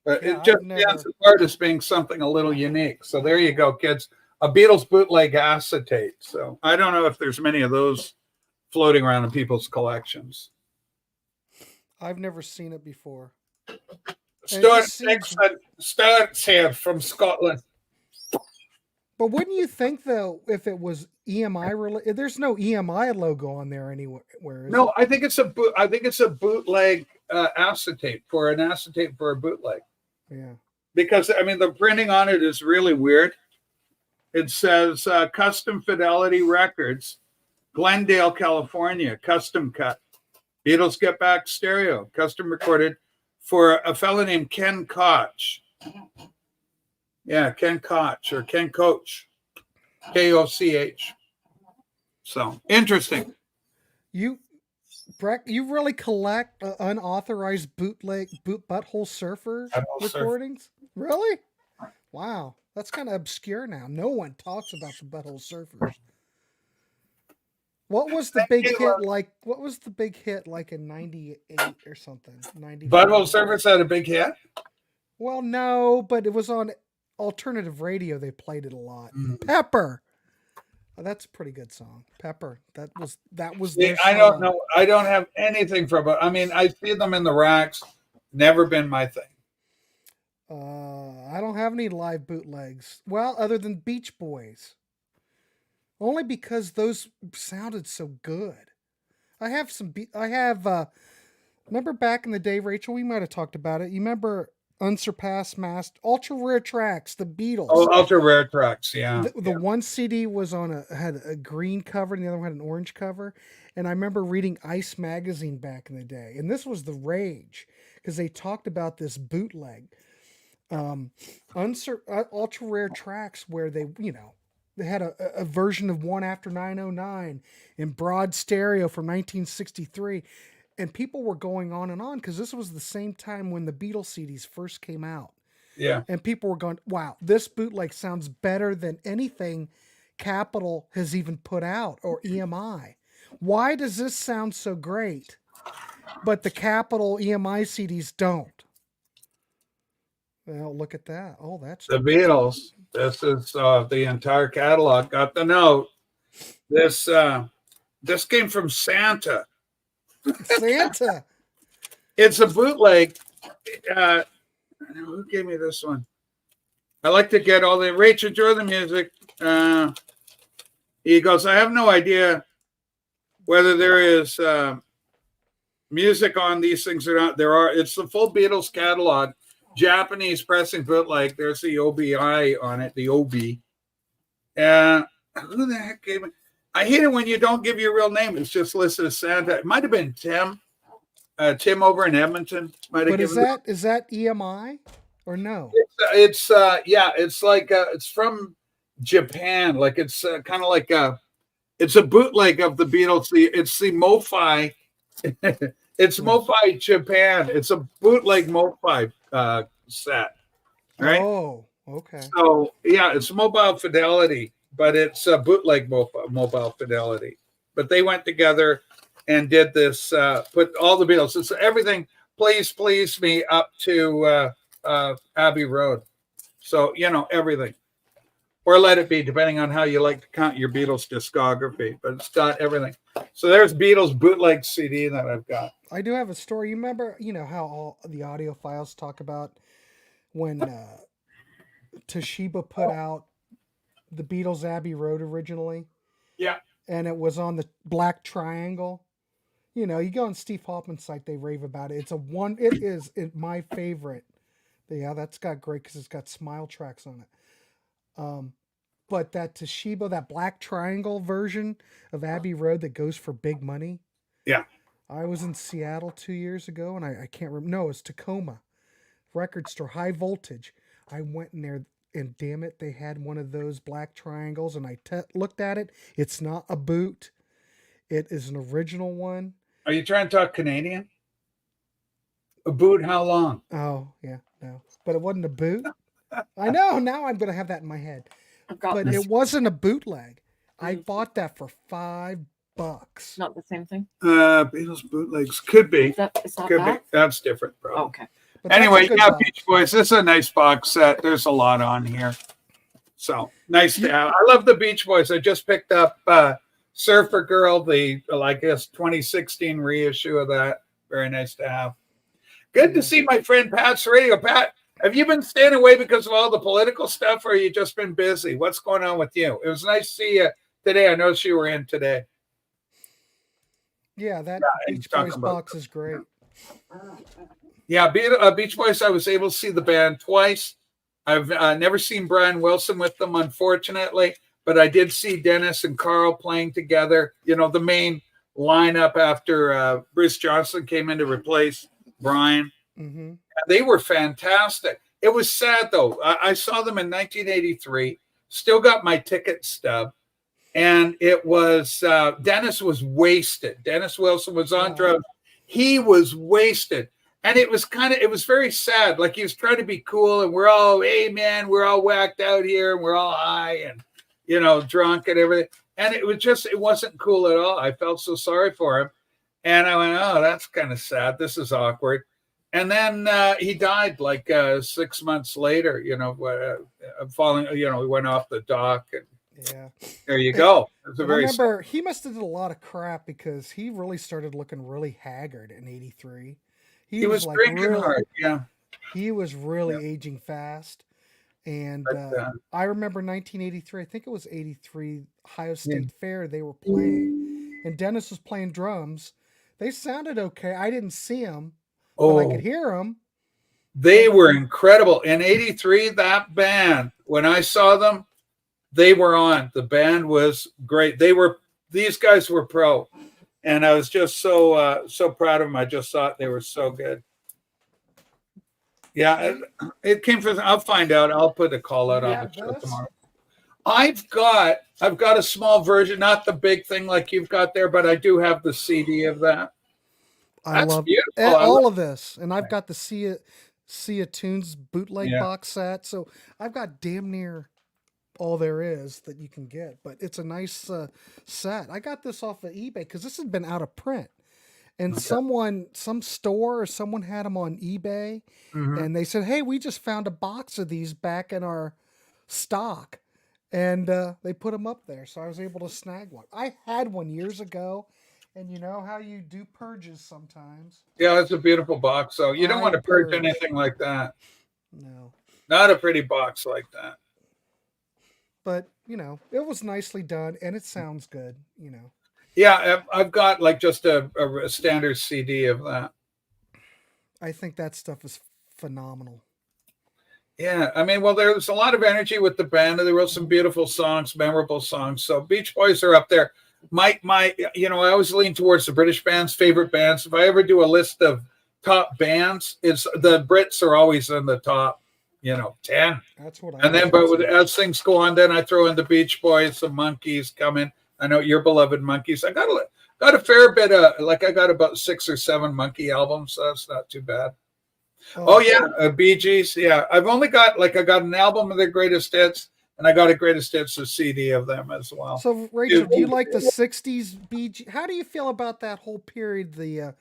But it just stands apart as being something a little unique. So there you go, kids. A Beatles bootleg acetate. So I don't know if there's many of those floating around in people's collections. I've never seen it before. Stuart's here from Scotland. But wouldn't you think, though, if it was EMI related? There's no EMI logo on there anywhere. No, I think it's a bootleg acetate for a bootleg. Yeah. Because the printing on it is really weird. It says Custom Fidelity Records, Glendale, California, custom cut. Beatles Get Back stereo, custom recorded for a fellow named Ken Koch. Yeah, Ken Koch or Ken Coach, Koch. So interesting. You really collect unauthorized bootleg butthole surfer recordings? Really? Wow, that's kind of obscure now. No one talks about the butthole surfers. What was the big hit like? What was the big hit like in '98 or something? 95? Butthole surfers had a big hit. Well, no, but it was on alternative radio. They played it a lot. Pepper. Oh, that's a pretty good song. Pepper. That was their song. I don't know. I don't have anything from it. I see them in the racks. Never been my thing. I don't have any live bootlegs. Well, other than Beach Boys. Only because those sounded so good. I have remember back in the day, Rachel, we might have talked about it. You remember Unsurpassed Master, Ultra Rare Tracks, the Beatles. Oh, Ultra Rare Tracks, yeah. The one CD was had a green cover and the other one had an orange cover. And I remember reading Ice Magazine back in the day. And this was the rage because they talked about this bootleg. Ultra Rare Tracks where they had a version of One After 909 in broad stereo from 1963. And people were going on and on because this was the same time when the Beatles CDs first came out. Yeah. And people were going, wow, this bootleg sounds better than anything Capitol has even put out or EMI. Why does this sound so great, but the Capitol EMI CDs don't? Well, look at that. Oh, that's the Beatles. This is the entire catalog. Got the note. This came from Santa. Santa. It's a bootleg. Who gave me this one? I like to get all the Rach, enjoy the music. He goes, I have no idea whether there is music on these things or not. It's the full Beatles catalog. Japanese pressing bootleg. There's the OBI on it, the OB. And who the heck gave it? I hate it when you don't give your real name. It's just listed as Santa. It might have been Tim. Tim over in Edmonton might have given it. Is that EMI or no? It's like it's from Japan. Like it's kind of like it's a bootleg of the Beatles. It's the MoFi. It's MoFi Japan. It's a bootleg MoFi set. Right? Oh, okay. So yeah, it's Mobile Fidelity, but it's a bootleg Mobile Fidelity. But they went together and did this, put all the Beatles. It's everything, Please Me up to Abbey Road. So, everything. Or Let It Be, depending on how you like to count your Beatles discography. But it's got everything. So there's Beatles bootleg CD that I've got. I do have a story. You remember, how all the audio files talk about when Toshiba put out the Beatles Abbey Road originally? Yeah. And it was on the black triangle. You go on Steve Hoffman's site, they rave about it. It is my favorite. Yeah, that's got great because it's got smile tracks on it. But that Toshiba, that black triangle version of Abbey Road that goes for big money. Yeah. I was in Seattle 2 years ago, and I can't remember. No, it's Tacoma record store, High Voltage. I went in there, and damn it, they had one of those black triangles, and I looked at it. It's not a boot. It is an original one. Are you trying to talk Canadian? A boot how long? Oh, yeah, no. But it wasn't a boot. I know, now I'm going to have that in my head. But it wasn't a bootleg. I bought that for $5. Not the same thing? Beatles bootlegs. Could be. Is that Could be. That's different, bro. Oh, okay. But anyway, yeah, Beach Boys. This is a nice box set. There's a lot on here. So nice to have. I love the Beach Boys. I just picked up Surfer Girl, I guess 2016 reissue of that. Very nice to have. Good to see my friend Pat's radio. Pat, have you been staying away because of all the political stuff, or have you just been busy? What's going on with you? It was nice to see you today. I noticed you were in today. Yeah, that Beach Boys box is great. Yeah, Beach Boys, I was able to see the band twice. I've never seen Brian Wilson with them, unfortunately, but I did see Dennis and Carl playing together. The main lineup after Bruce Johnson came in to replace Brian. Mm-hmm. They were fantastic. It was sad, though. I saw them in 1983, still got my ticket stub, and it was Dennis was wasted. Dennis Wilson was on drugs. He was wasted. And it was very sad. Like he was trying to be cool, and we're all, hey man, we're all whacked out here, and we're all high and drunk and everything. And it wasn't cool at all. I felt so sorry for him. And I went, oh, that's kind of sad. This is awkward. And then he died like 6 months later, falling, he went off the dock. And yeah, there you go. I remember he must have did a lot of crap because he really started looking really haggard in '83. He was like drinking hard, yeah. He was really aging fast. And I remember 1983, I think it was 83, Ohio State Fair, they were playing. And Dennis was playing drums. They sounded okay. I didn't see them, but I could hear them. They were incredible. In 83, that band, when I saw them, they were on. The band was great. These guys were pro. And I was just so proud of them. I just thought they were so good. Yeah, it came from. I'll find out. I'll put a call out on the show tomorrow. I've got a small version, not the big thing like you've got there, but I do have the CD of that. I love beautiful. All of this, and I've got the Sia Tunes bootleg box set. So I've got damn near all there is that you can get, but it's a nice set. I got this off of eBay because this had been out of print, and some store or someone had them on eBay, and they said, hey, we just found a box of these back in our stock, and they put them up there, so I was able to snag one. I had one years ago, and you know how you do purges sometimes. Yeah, it's a beautiful box, so you don't want to purge anything like that. No, not a pretty box like that. But, it was nicely done, and it sounds good, Yeah, I've got like just a standard CD of that. I think that stuff is phenomenal. Yeah, I mean, well, there's a lot of energy with the band, and they wrote some beautiful songs, memorable songs. So Beach Boys are up there. I always lean towards the British bands, favorite bands. If I ever do a list of top bands, it's the Brits are always in the top, 10. That's what I. And then, as things go on, then I throw in the Beach Boys, the Monkees come in. I know your beloved Monkees. I got a fair bit of, I got about 6 or 7 Monkey albums, so that's not too bad. Bee Gees. Yeah, I've only got I got an album of their greatest hits, and I got a greatest hits of CD of them as well. So, Rachel, do you like the '60s Bee Gees? How do you feel about that whole period, the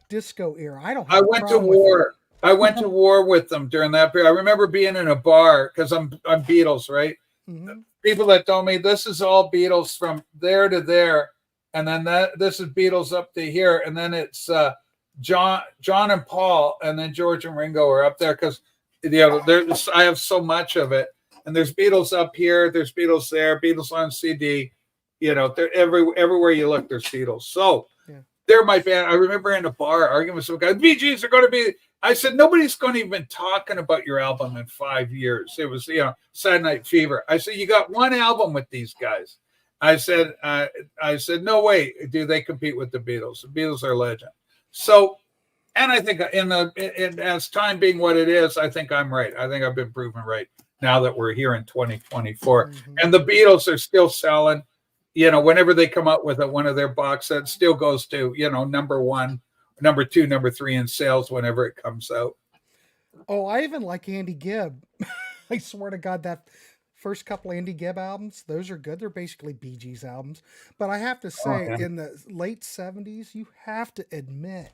disco era? I went to war. I went to war with them during that period. I remember being in a bar because I'm Beatles, right? Mm-hmm. People that told me this is all Beatles from there to there, and then this is Beatles up to here, and then it's John and Paul, and then George and Ringo are up there because I have so much of it, and there's Beatles up here, there's Beatles there, Beatles on CD, they're everywhere you look, there's Beatles. So they're my band. I remember in a bar arguing with some guy, Bee Gees are going to be. I said, nobody's going to even talking about your album in 5 years. It was, Saturday Night Fever. I said, you got one album with these guys. I said, no way do they compete with the Beatles. The Beatles are legend. So, and I think as time being what it is, I think I'm right. I think I've been proven right now that we're here in 2024. Mm-hmm. And the Beatles are still selling. Whenever they come out with one of their box sets, still goes to, number 1. Number 2, number 3 in sales whenever it comes out. Oh, I even like Andy Gibb. I swear to God, that first couple Andy Gibb albums, those are good. They're basically Bee Gees albums. But I have to say, in the late 70s, you have to admit,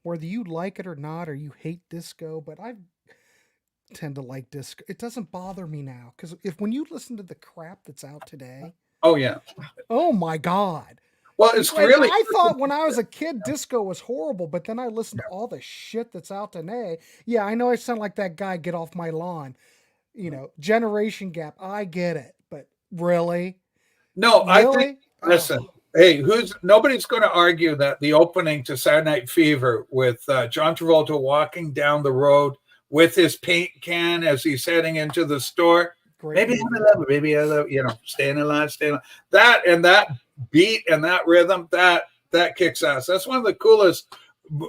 whether you like it or not, or you hate disco, but I tend to like disco. It doesn't bother me now. Because when you listen to the crap that's out today. Oh, yeah. Oh, my God. Well, it's really. I thought when I was a kid, disco was horrible, but then I listened to all the shit that's out today. Yeah, I know I sound like that guy, get off my lawn. Generation gap. I get it, but really? No, really? I think. Listen, hey, nobody's going to argue that the opening to Saturday Night Fever with John Travolta walking down the road with his paint can as he's heading into the store. Great maybe I love it. Maybe I love staying alive. That and that beat and that rhythm that kicks ass. That's one of the coolest,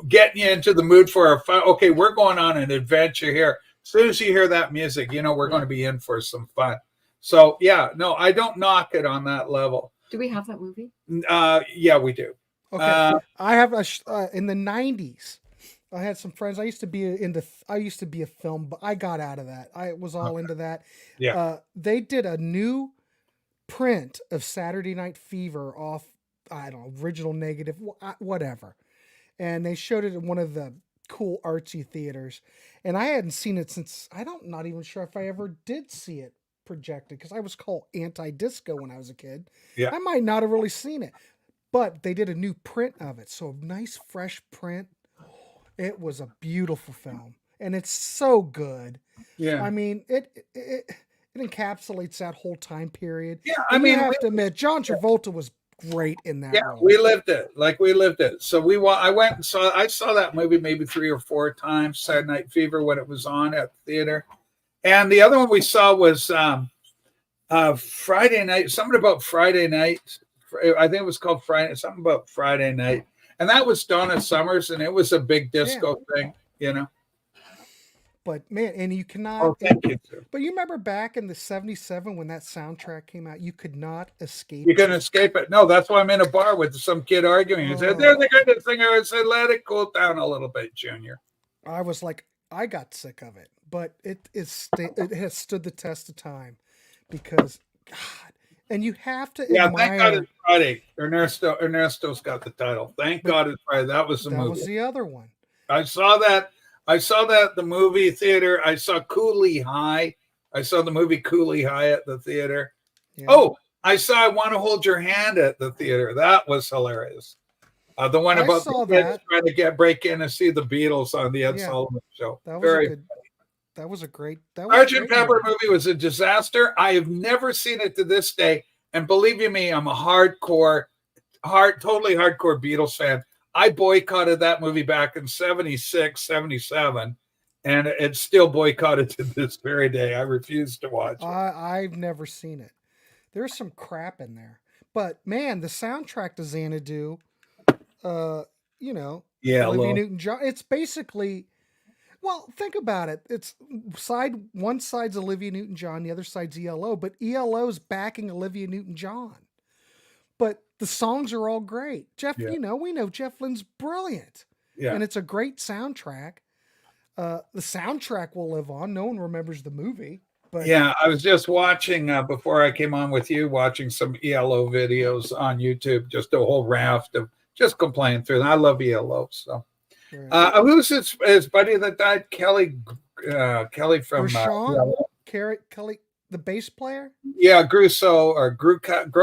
getting you into the mood for okay, we're going on an adventure here. As soon as you hear that music, we're going to be in for some fun. So no, I don't knock it on that level. Do we have that movie? Yeah, we do. Okay, I have in the 90s. I had some friends. I used to be a film, but I got out of that. I was all into that. Yeah. They did a new print of Saturday Night Fever off, I don't know, original negative, whatever. And they showed it in one of the cool artsy theaters. And I hadn't seen it since, not even sure if I ever did see it projected, because I was called anti-disco when I was a kid. Yeah. I might not have really seen it. But they did a new print of it. So a nice fresh print. It was a beautiful film, and it's so good. Yeah, I mean, it encapsulates that whole time period. Yeah, I mean, I have to admit, John Travolta was great in that. Yeah, role. We lived it. So I saw that movie maybe 3 or 4 times. Saturday Night Fever when it was on at the theater, and the other one we saw was Friday night. Something about Friday night. I think it was called Friday. Something about Friday night. And that was Donna Summers, and it was a big disco thing, But man, and you cannot. Oh, thank you, sir. But you remember back in the '77 when that soundtrack came out, you could not escape. You couldn't escape it. No, that's why I'm in a bar with some kid arguing. He said, "They're the greatest thing." I said, "Let it cool down a little bit, Junior." I was like, I got sick of it, but it has stood the test of time because God. And you have to admire. Thank God it's Friday. Ernesto's got the title. Thank God it's Friday. That was the movie. That was the other one. I saw that at the movie theater. I saw Cooley High. I saw the movie Cooley High at the theater. Yeah. Oh, I saw I Want to Hold Your Hand at the theater. That was hilarious. The one about the kids trying to break in and see the Beatles on the Ed Sullivan Show. That was That was a great. Sgt. Pepper movie was a disaster. I have never seen it to this day, and believe you me, I'm a totally hardcore Beatles fan. I boycotted that movie back in 76, 77, and it's still boycotted to this very day. I refuse to watch it. I've never seen it. There's some crap in there, but man, the soundtrack to Xanadu, Olivia Newton-John. It's basically, well, think about it. It's one side's Olivia Newton-John, the other side's ELO, but ELO's backing Olivia Newton-John. But the songs are all great. We know Jeff Lynne's brilliant. Yeah. And it's a great soundtrack. The soundtrack will live on. No one remembers the movie. But yeah, I was just watching before I came on with you, watching some ELO videos on YouTube, just a whole raft of just complaining through them. I love ELO. So right. Who's his buddy that died? Kelly from Kelly, the bass player? Yeah, Grusso or Grucut.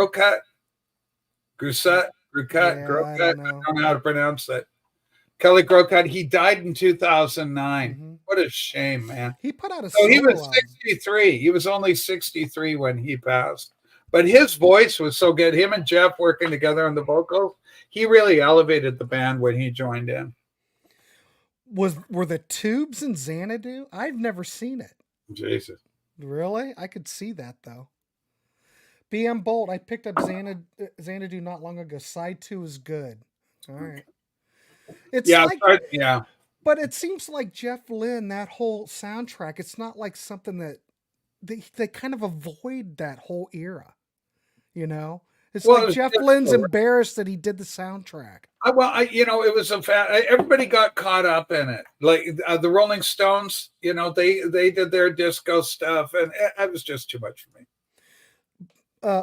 I don't know how to pronounce that. Kelly Grocut. He died in 2009. Mm-hmm. What a shame, man. He put out he was 63. He was only 63 when he passed. But his voice was so good. Him and Jeff working together on the vocals, he really elevated the band when he joined in. Were the Tubes in Xanadu? I've never seen it. Jesus. Really? I could see that, though. BM Bolt, I picked up Xanadu not long ago. Side 2 is good. All right. It's but it seems like Jeff Lynne, that whole soundtrack, it's not like something that they kind of avoid that whole era. It's like Jeff Lynne's embarrassed that he did the soundtrack. It was everybody got caught up in it. Like the Rolling Stones, they did their disco stuff, and it was just too much for me.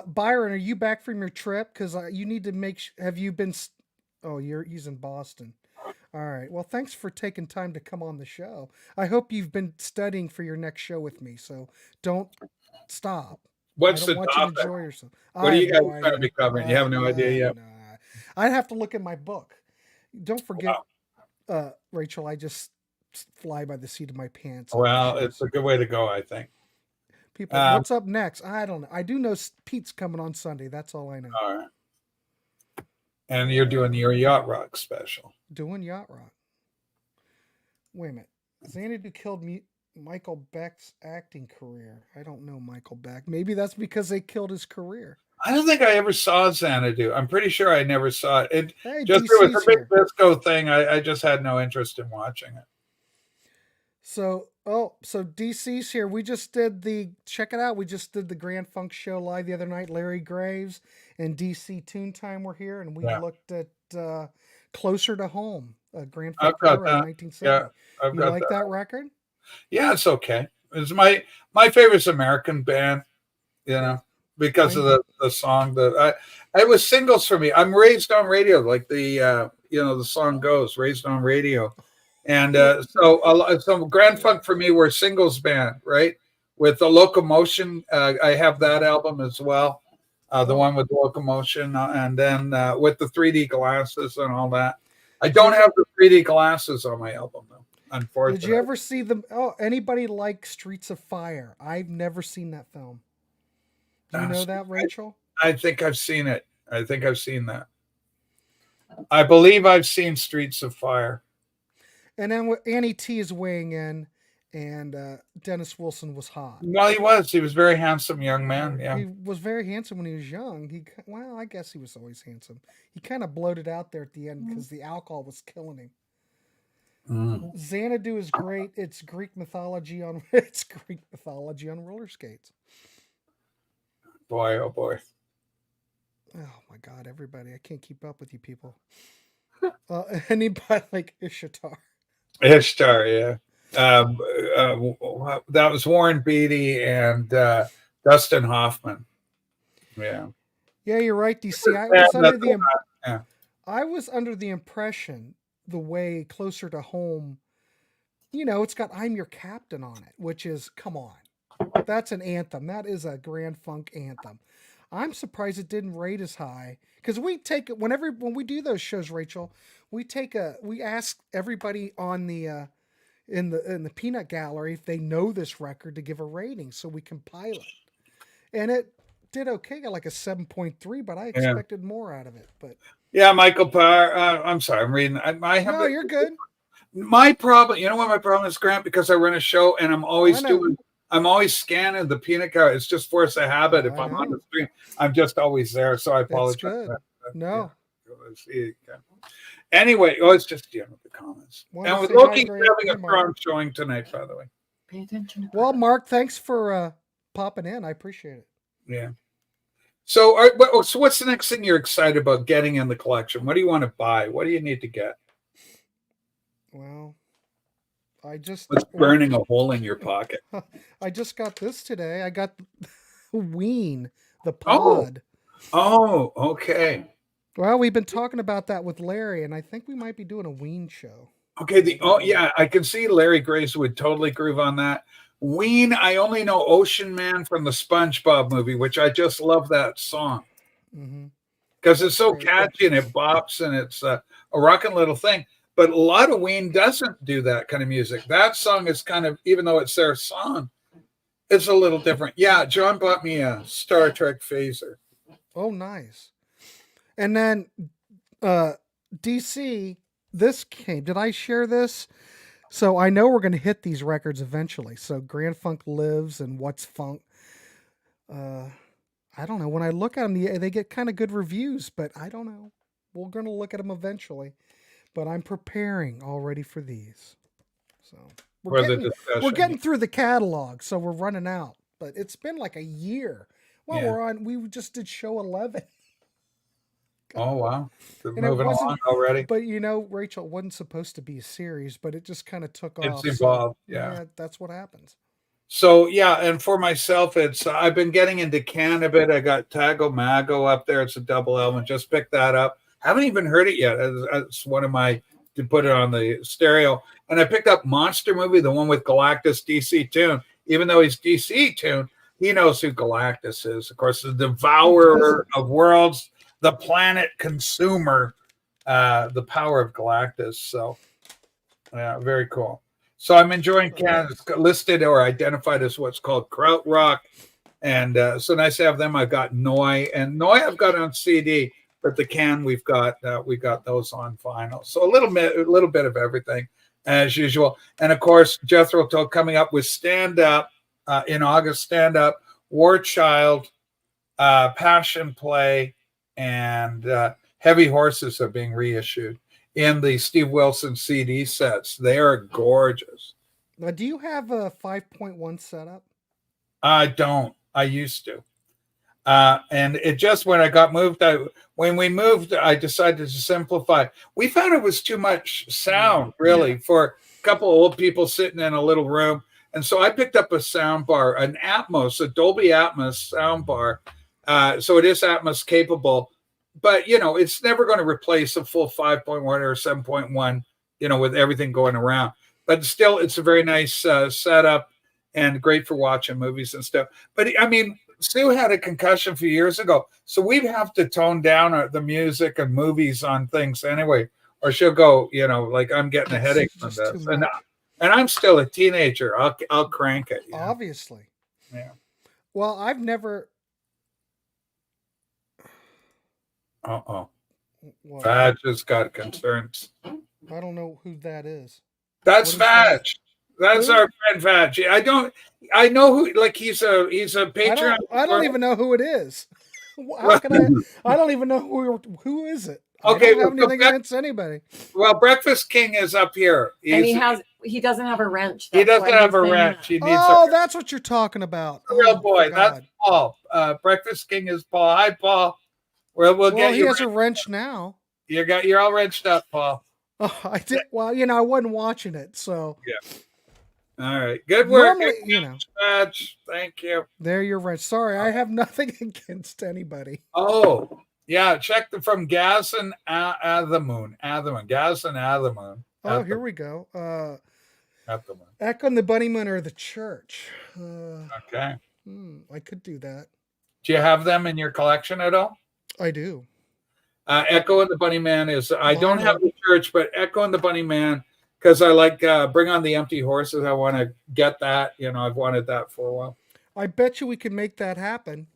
Byron, are you back from your trip? Because you need to have you been? Oh, he's in Boston. All right. Well, thanks for taking time to come on the show. I hope you've been studying for your next show with me. So don't stop. What's the topic? You to enjoy yourself. What are you guys going to be covering? You have no idea yet. I'd have to look in my book. Don't forget, Rachel. I just fly by the seat of my pants. Well, it's a good way to go, I think. People, what's up next? I don't know. I do know Pete's coming on Sunday. That's all I know. All right. And you're doing your Yacht Rock special. Doing Yacht Rock. Wait a minute. Xanadu killed Michael Beck's acting career. I don't know Michael Beck. Maybe that's because they killed his career. I don't think I ever saw Xanadu. I'm pretty sure I never saw it. It was a big disco thing. I just had no interest in watching it. So DC's here. We just did check it out. We just did the Grand Funk show live the other night. Larry Graves and DC Tune Time were here, and we looked at Closer to Home, Grand Funk in 1970. Yeah, I've got that record? Yeah, it's okay. It's my favorite American band, because of the song that it was singles for me. I'm raised on radio, like the song goes, raised on radio. And so Grand Funk for me were singles band, right? With the Locomotion, I have that album as well, the one with the Locomotion, and then with the 3D glasses and all that. I don't have the 3D glasses on my album though, unfortunately. Did you ever see them? Oh, anybody like Streets of Fire? I've never seen that film. Do you know that, Rachel? I think I've seen it. I think I've seen that. I believe I've seen Streets of Fire. And then Annie T is weighing in, and Dennis Wilson was hot. Well, he was. He was a very handsome young man. Yeah, he was very handsome when he was young. I guess he was always handsome. He kind of bloated out there at the end because the alcohol was killing him. Xanadu is great. It's Greek mythology on roller skates. Boy, oh boy. Oh my God, everybody! I can't keep up with you people. Anybody like Ishtar? Ishtar, yeah. That was Warren Beatty and Dustin Hoffman. Yeah. Yeah, you're right, DC. I was under the impression the way Closer to Home, it's got I'm Your Captain on it, which is, come on. That's an anthem. That is a Grand Funk anthem. I'm surprised it didn't rate as high because we take it when we do those shows, Rachel. We ask everybody on the in the peanut gallery if they know this record to give a rating so we compile it, and it did okay, got like a 7.3, but I expected more out of it. But yeah, Michael Parr. I'm sorry, I'm reading. No, you're good. My problem, you know what my problem is, Grant? Because I run a show and I'm always scanning the peanut gallery. It's just force a habit. If I'm on the screen, I'm just always there. So I apologize. No. Anyway, it's just the comments. And with Loki's having a strong showing tonight, by the way. Pay attention. Well, Mark, thanks for popping in. I appreciate it. Yeah. So, so what's the next thing you're excited about getting in the collection? What do you want to buy? What do you need to get? Well, What's burning a hole in your pocket? I just got this today. I got Ween, the pod. Oh, okay. Well, we've been talking about that with Larry, and I think we might be doing a Ween show. Okay. I can see Larry Grace would totally groove on that. Ween, I only know Ocean Man from the SpongeBob movie, which I just love that song because it's so catchy and it bops and it's a rocking little thing. But a lot of Ween doesn't do that kind of music. That song is kind of, even though it's their song, it's a little different. Yeah, John bought me a Star Trek phaser. Oh, nice. And then DC, this came. Did I share this? So I know we're going to hit these records eventually. So Grand Funk Lives and What's Funk. I don't know. When I look at them, they get kind of good reviews, but I don't know. We're going to look at them eventually. But I'm preparing already for these. So we're getting through the catalog, so we're running out. But it's been like a year. Well, we just did show 11. Oh, wow. They're moving along already. But, Rachel, it wasn't supposed to be a series, but it just kind of took off. It's evolved, yeah. That's what happens. So, and for myself, I've been getting into Can a bit. I got Tago Mago up there. It's a double album. Just picked that up. Haven't even heard it yet. It's one of to put it on the stereo. And I picked up Monster Movie, the one with Galactus DC Tune. Even though he's DC Tune, he knows who Galactus is. Of course, the devourer of worlds, the planet consumer, the power of Galactus. So, very cool. So I'm enjoying Can. It's listed or identified as what's called Krautrock. And so nice to have them. I've got Noi. And Noi I've got on CD. But the Can we got those on vinyl. So a little bit of everything as usual. And of course, Jethro Tull coming up with Stand Up in August. Stand Up, War Child, Passion Play, and Heavy Horses are being reissued in the Steve Wilson CD sets. They are gorgeous. Now, do you have a 5.1 setup? I don't. I used to. And it just when I got moved, when we moved, I decided to simplify. We found it was too much sound, really, for a couple of old people sitting in a little room. And so I picked up a sound bar, an Atmos, a Dolby Atmos sound bar. So it is Atmos capable, but it's never going to replace a full 5.1 or 7.1, with everything going around. But still, it's a very nice setup and great for watching movies and stuff. But I mean, Sue had a concussion a few years ago, so we'd have to tone down the music and movies on things anyway, or she'll go, like I'm getting a headache from this, and I'm still a teenager. I'll crank it. Obviously. Yeah. Well, I've never. Vag has got concerns. I don't know who that is. That's Vag. That's our friend Vag. I know who. Like he's a Patreon. I don't even know who it is. How can I don't even know who is it. Okay, I don't have anything against anybody. Well, Breakfast King is up here. And he doesn't have a wrench. He doesn't have a wrench. He needs that's what you're talking about. Real boy. That's Paul. Breakfast King is Paul. Hi, Paul. We'll get you. He has a wrench now. You're all wrenched up, Paul. Oh, I did. Well, I wasn't watching it, so yeah. All right. Good work. Normally, Thank you. There you're right. Sorry, I have nothing against anybody. Oh, yeah. Check from Gazan Athamoon. Gazan Athamoon. Oh, here we go. Athamoon. Echo and the Bunnymen are the church. Okay. I could do that. Do you have them in your collection at all? I do. Echo and the Bunnyman is, I don't have the church, but Echo and the Bunnyman, because I like Bring on the Empty Horses. I want to get that. I've wanted that for a while. I bet you we can make that happen.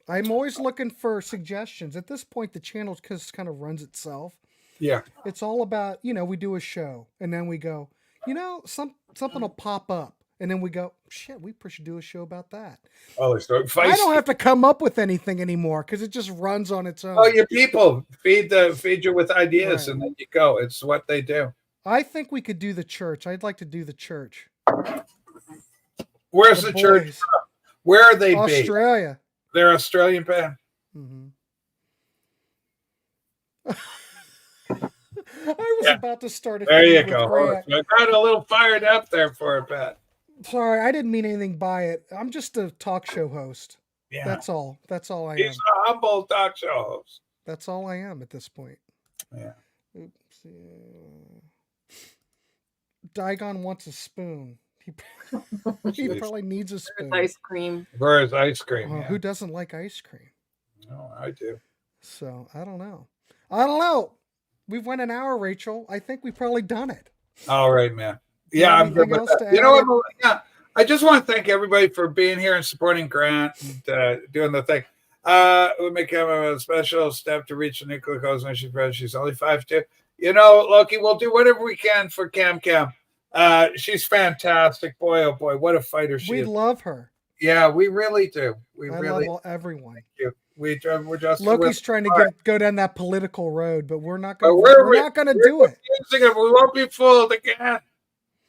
I'm always looking for suggestions. At this point, the channel just kind of runs itself. Yeah. It's all about, we do a show and then we go, something will pop up. And then we go, shit, we should do a show about that. Oh, they're so feisty. I don't have to come up with anything anymore because it just runs on its own. Oh, your people feed you with ideas, right. And then you go. It's what they do. I think we could do the church. I'd like to do the church. Where's the church from? Where are they based? Australia. They're Australian band. Mm-hmm. I was about to start a There you go. I got a little fired up there for a bit. Sorry, I didn't mean anything by it. I'm just a talk show host. Yeah. That's all I am. He's a humble talk show host. That's all I am at this point. Yeah. Oops. Digon wants a spoon. He probably needs a spoon. Ice cream. Where's ice cream? Oh, yeah. Who doesn't like ice cream? No, I do. So, I don't know. We've went an hour, Rachel. I think we've probably done it. All right, man. Yeah, I'm good with that. You know what? Yeah, I just want to thank everybody for being here and supporting Grant and doing the thing. We make him a special step to reach the nuclear codes when she's ready. She's only 5'2". Loki, we'll do whatever we can for Cam. She's fantastic. Boy, oh boy, what a fighter she is. We love her. Yeah, we really do. I love everyone. Thank you. We're just Loki's trying to go down that political road, but we're not going to do it. We won't be fooled again.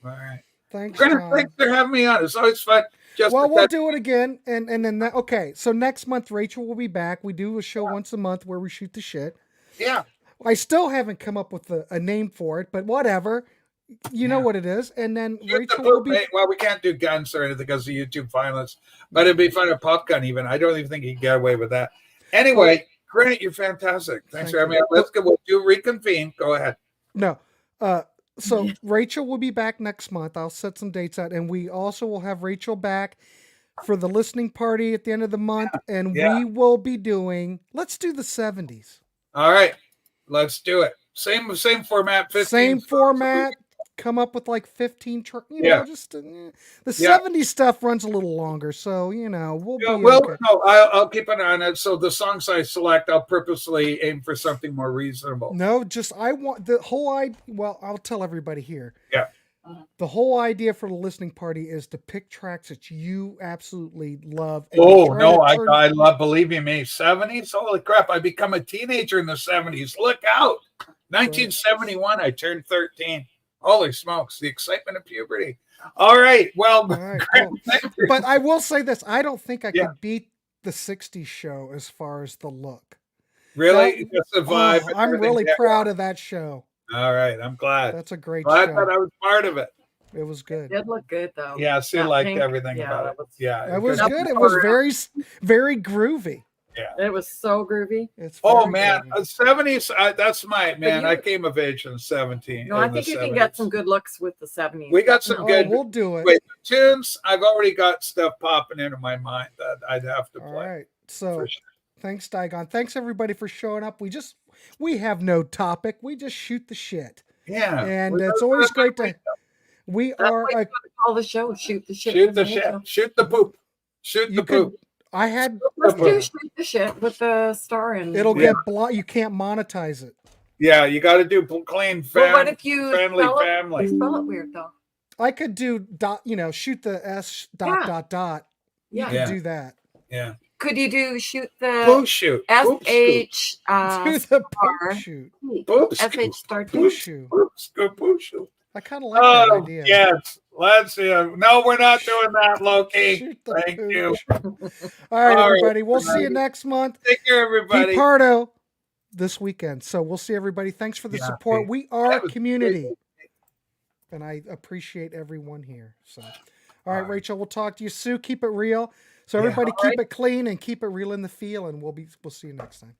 All right. Thanks, John. Thanks for having me on. It's always fun. We'll do it again, and then okay. So next month, Rachel will be back. We do a show once a month where we shoot the shit. Yeah. I still haven't come up with a name for it, but whatever. You know what it is. And then Rachel will be. Well, we can't do guns or anything because of YouTube violence, but it'd be fun to pop gun even. I don't even think you can get away with that. Anyway, Grant, you're fantastic. Thanks for having me. Let's go. We'll do reconvene. Go ahead. No. So Rachel will be back next month. I'll set some dates out, and we also will have Rachel back for the listening party at the end of the month, and we will be doing. Let's do the 70s. All right, let's do it. Same format. 15 same format. Come up with like 15. Just the 70s stuff runs a little longer, so we'll be. Okay. No, I'll keep an eye on it. So the songs I select, I'll purposely aim for something more reasonable. No, I want the whole idea. Well, I'll tell everybody here. Yeah. The whole idea for the listening party is to pick tracks that you absolutely love. I love. Believe you me, 70s. Holy crap! I become a teenager in the 70s. Look out! 1971. I turned 13. Holy smokes, the excitement of puberty. All right. Well, cool. But I will say this. I don't think I could beat the 60s show as far as the look. Really? That's the vibe. I'm really proud of that show. All right. I'm glad. That's a great show. I thought I was part of it. It was good. It did look good, though. Yeah, Sue liked everything about it. It was good. It was very, very groovy. Yeah, it was so groovy. Man, 70s. That's my man. I came of age in 17. No, I think you 70s. Can get some good looks with the 70s. We got some good. We'll do it. Wait, tunes. I've already got stuff popping into my mind that I'd have to play. All right. So, thanks, Digon. Thanks everybody for showing up. We have no topic. We just shoot the shit. Yeah, and it's always great to. We are call the show. Shoot the shit. Shoot the shit. Shoot the poop. Shoot the poop. I had. Let's do shoot the shit with the star in. It'll get blocked. You can't monetize it. Yeah, you got to do clean. What if you friendly family? Spell it weird though. I could do shoot the S ... Yeah. You could do that. Yeah. Could you do shoot the poop shoot? do SH the poop shoot. SH star poop shoot. Poop shoot. I kind of like that idea. Yes. Let's see. No, we're not doing that, Loki. Thank you. All right, everybody. We'll see you next month. Take care, everybody. Pete Pardo this weekend. So we'll see everybody. Thanks for the support. We are a community. And I appreciate everyone here. So, all right, Rachel, we'll talk to you. Sue, keep it real. So everybody keep it clean and keep it real in the feel. And we'll see you next time.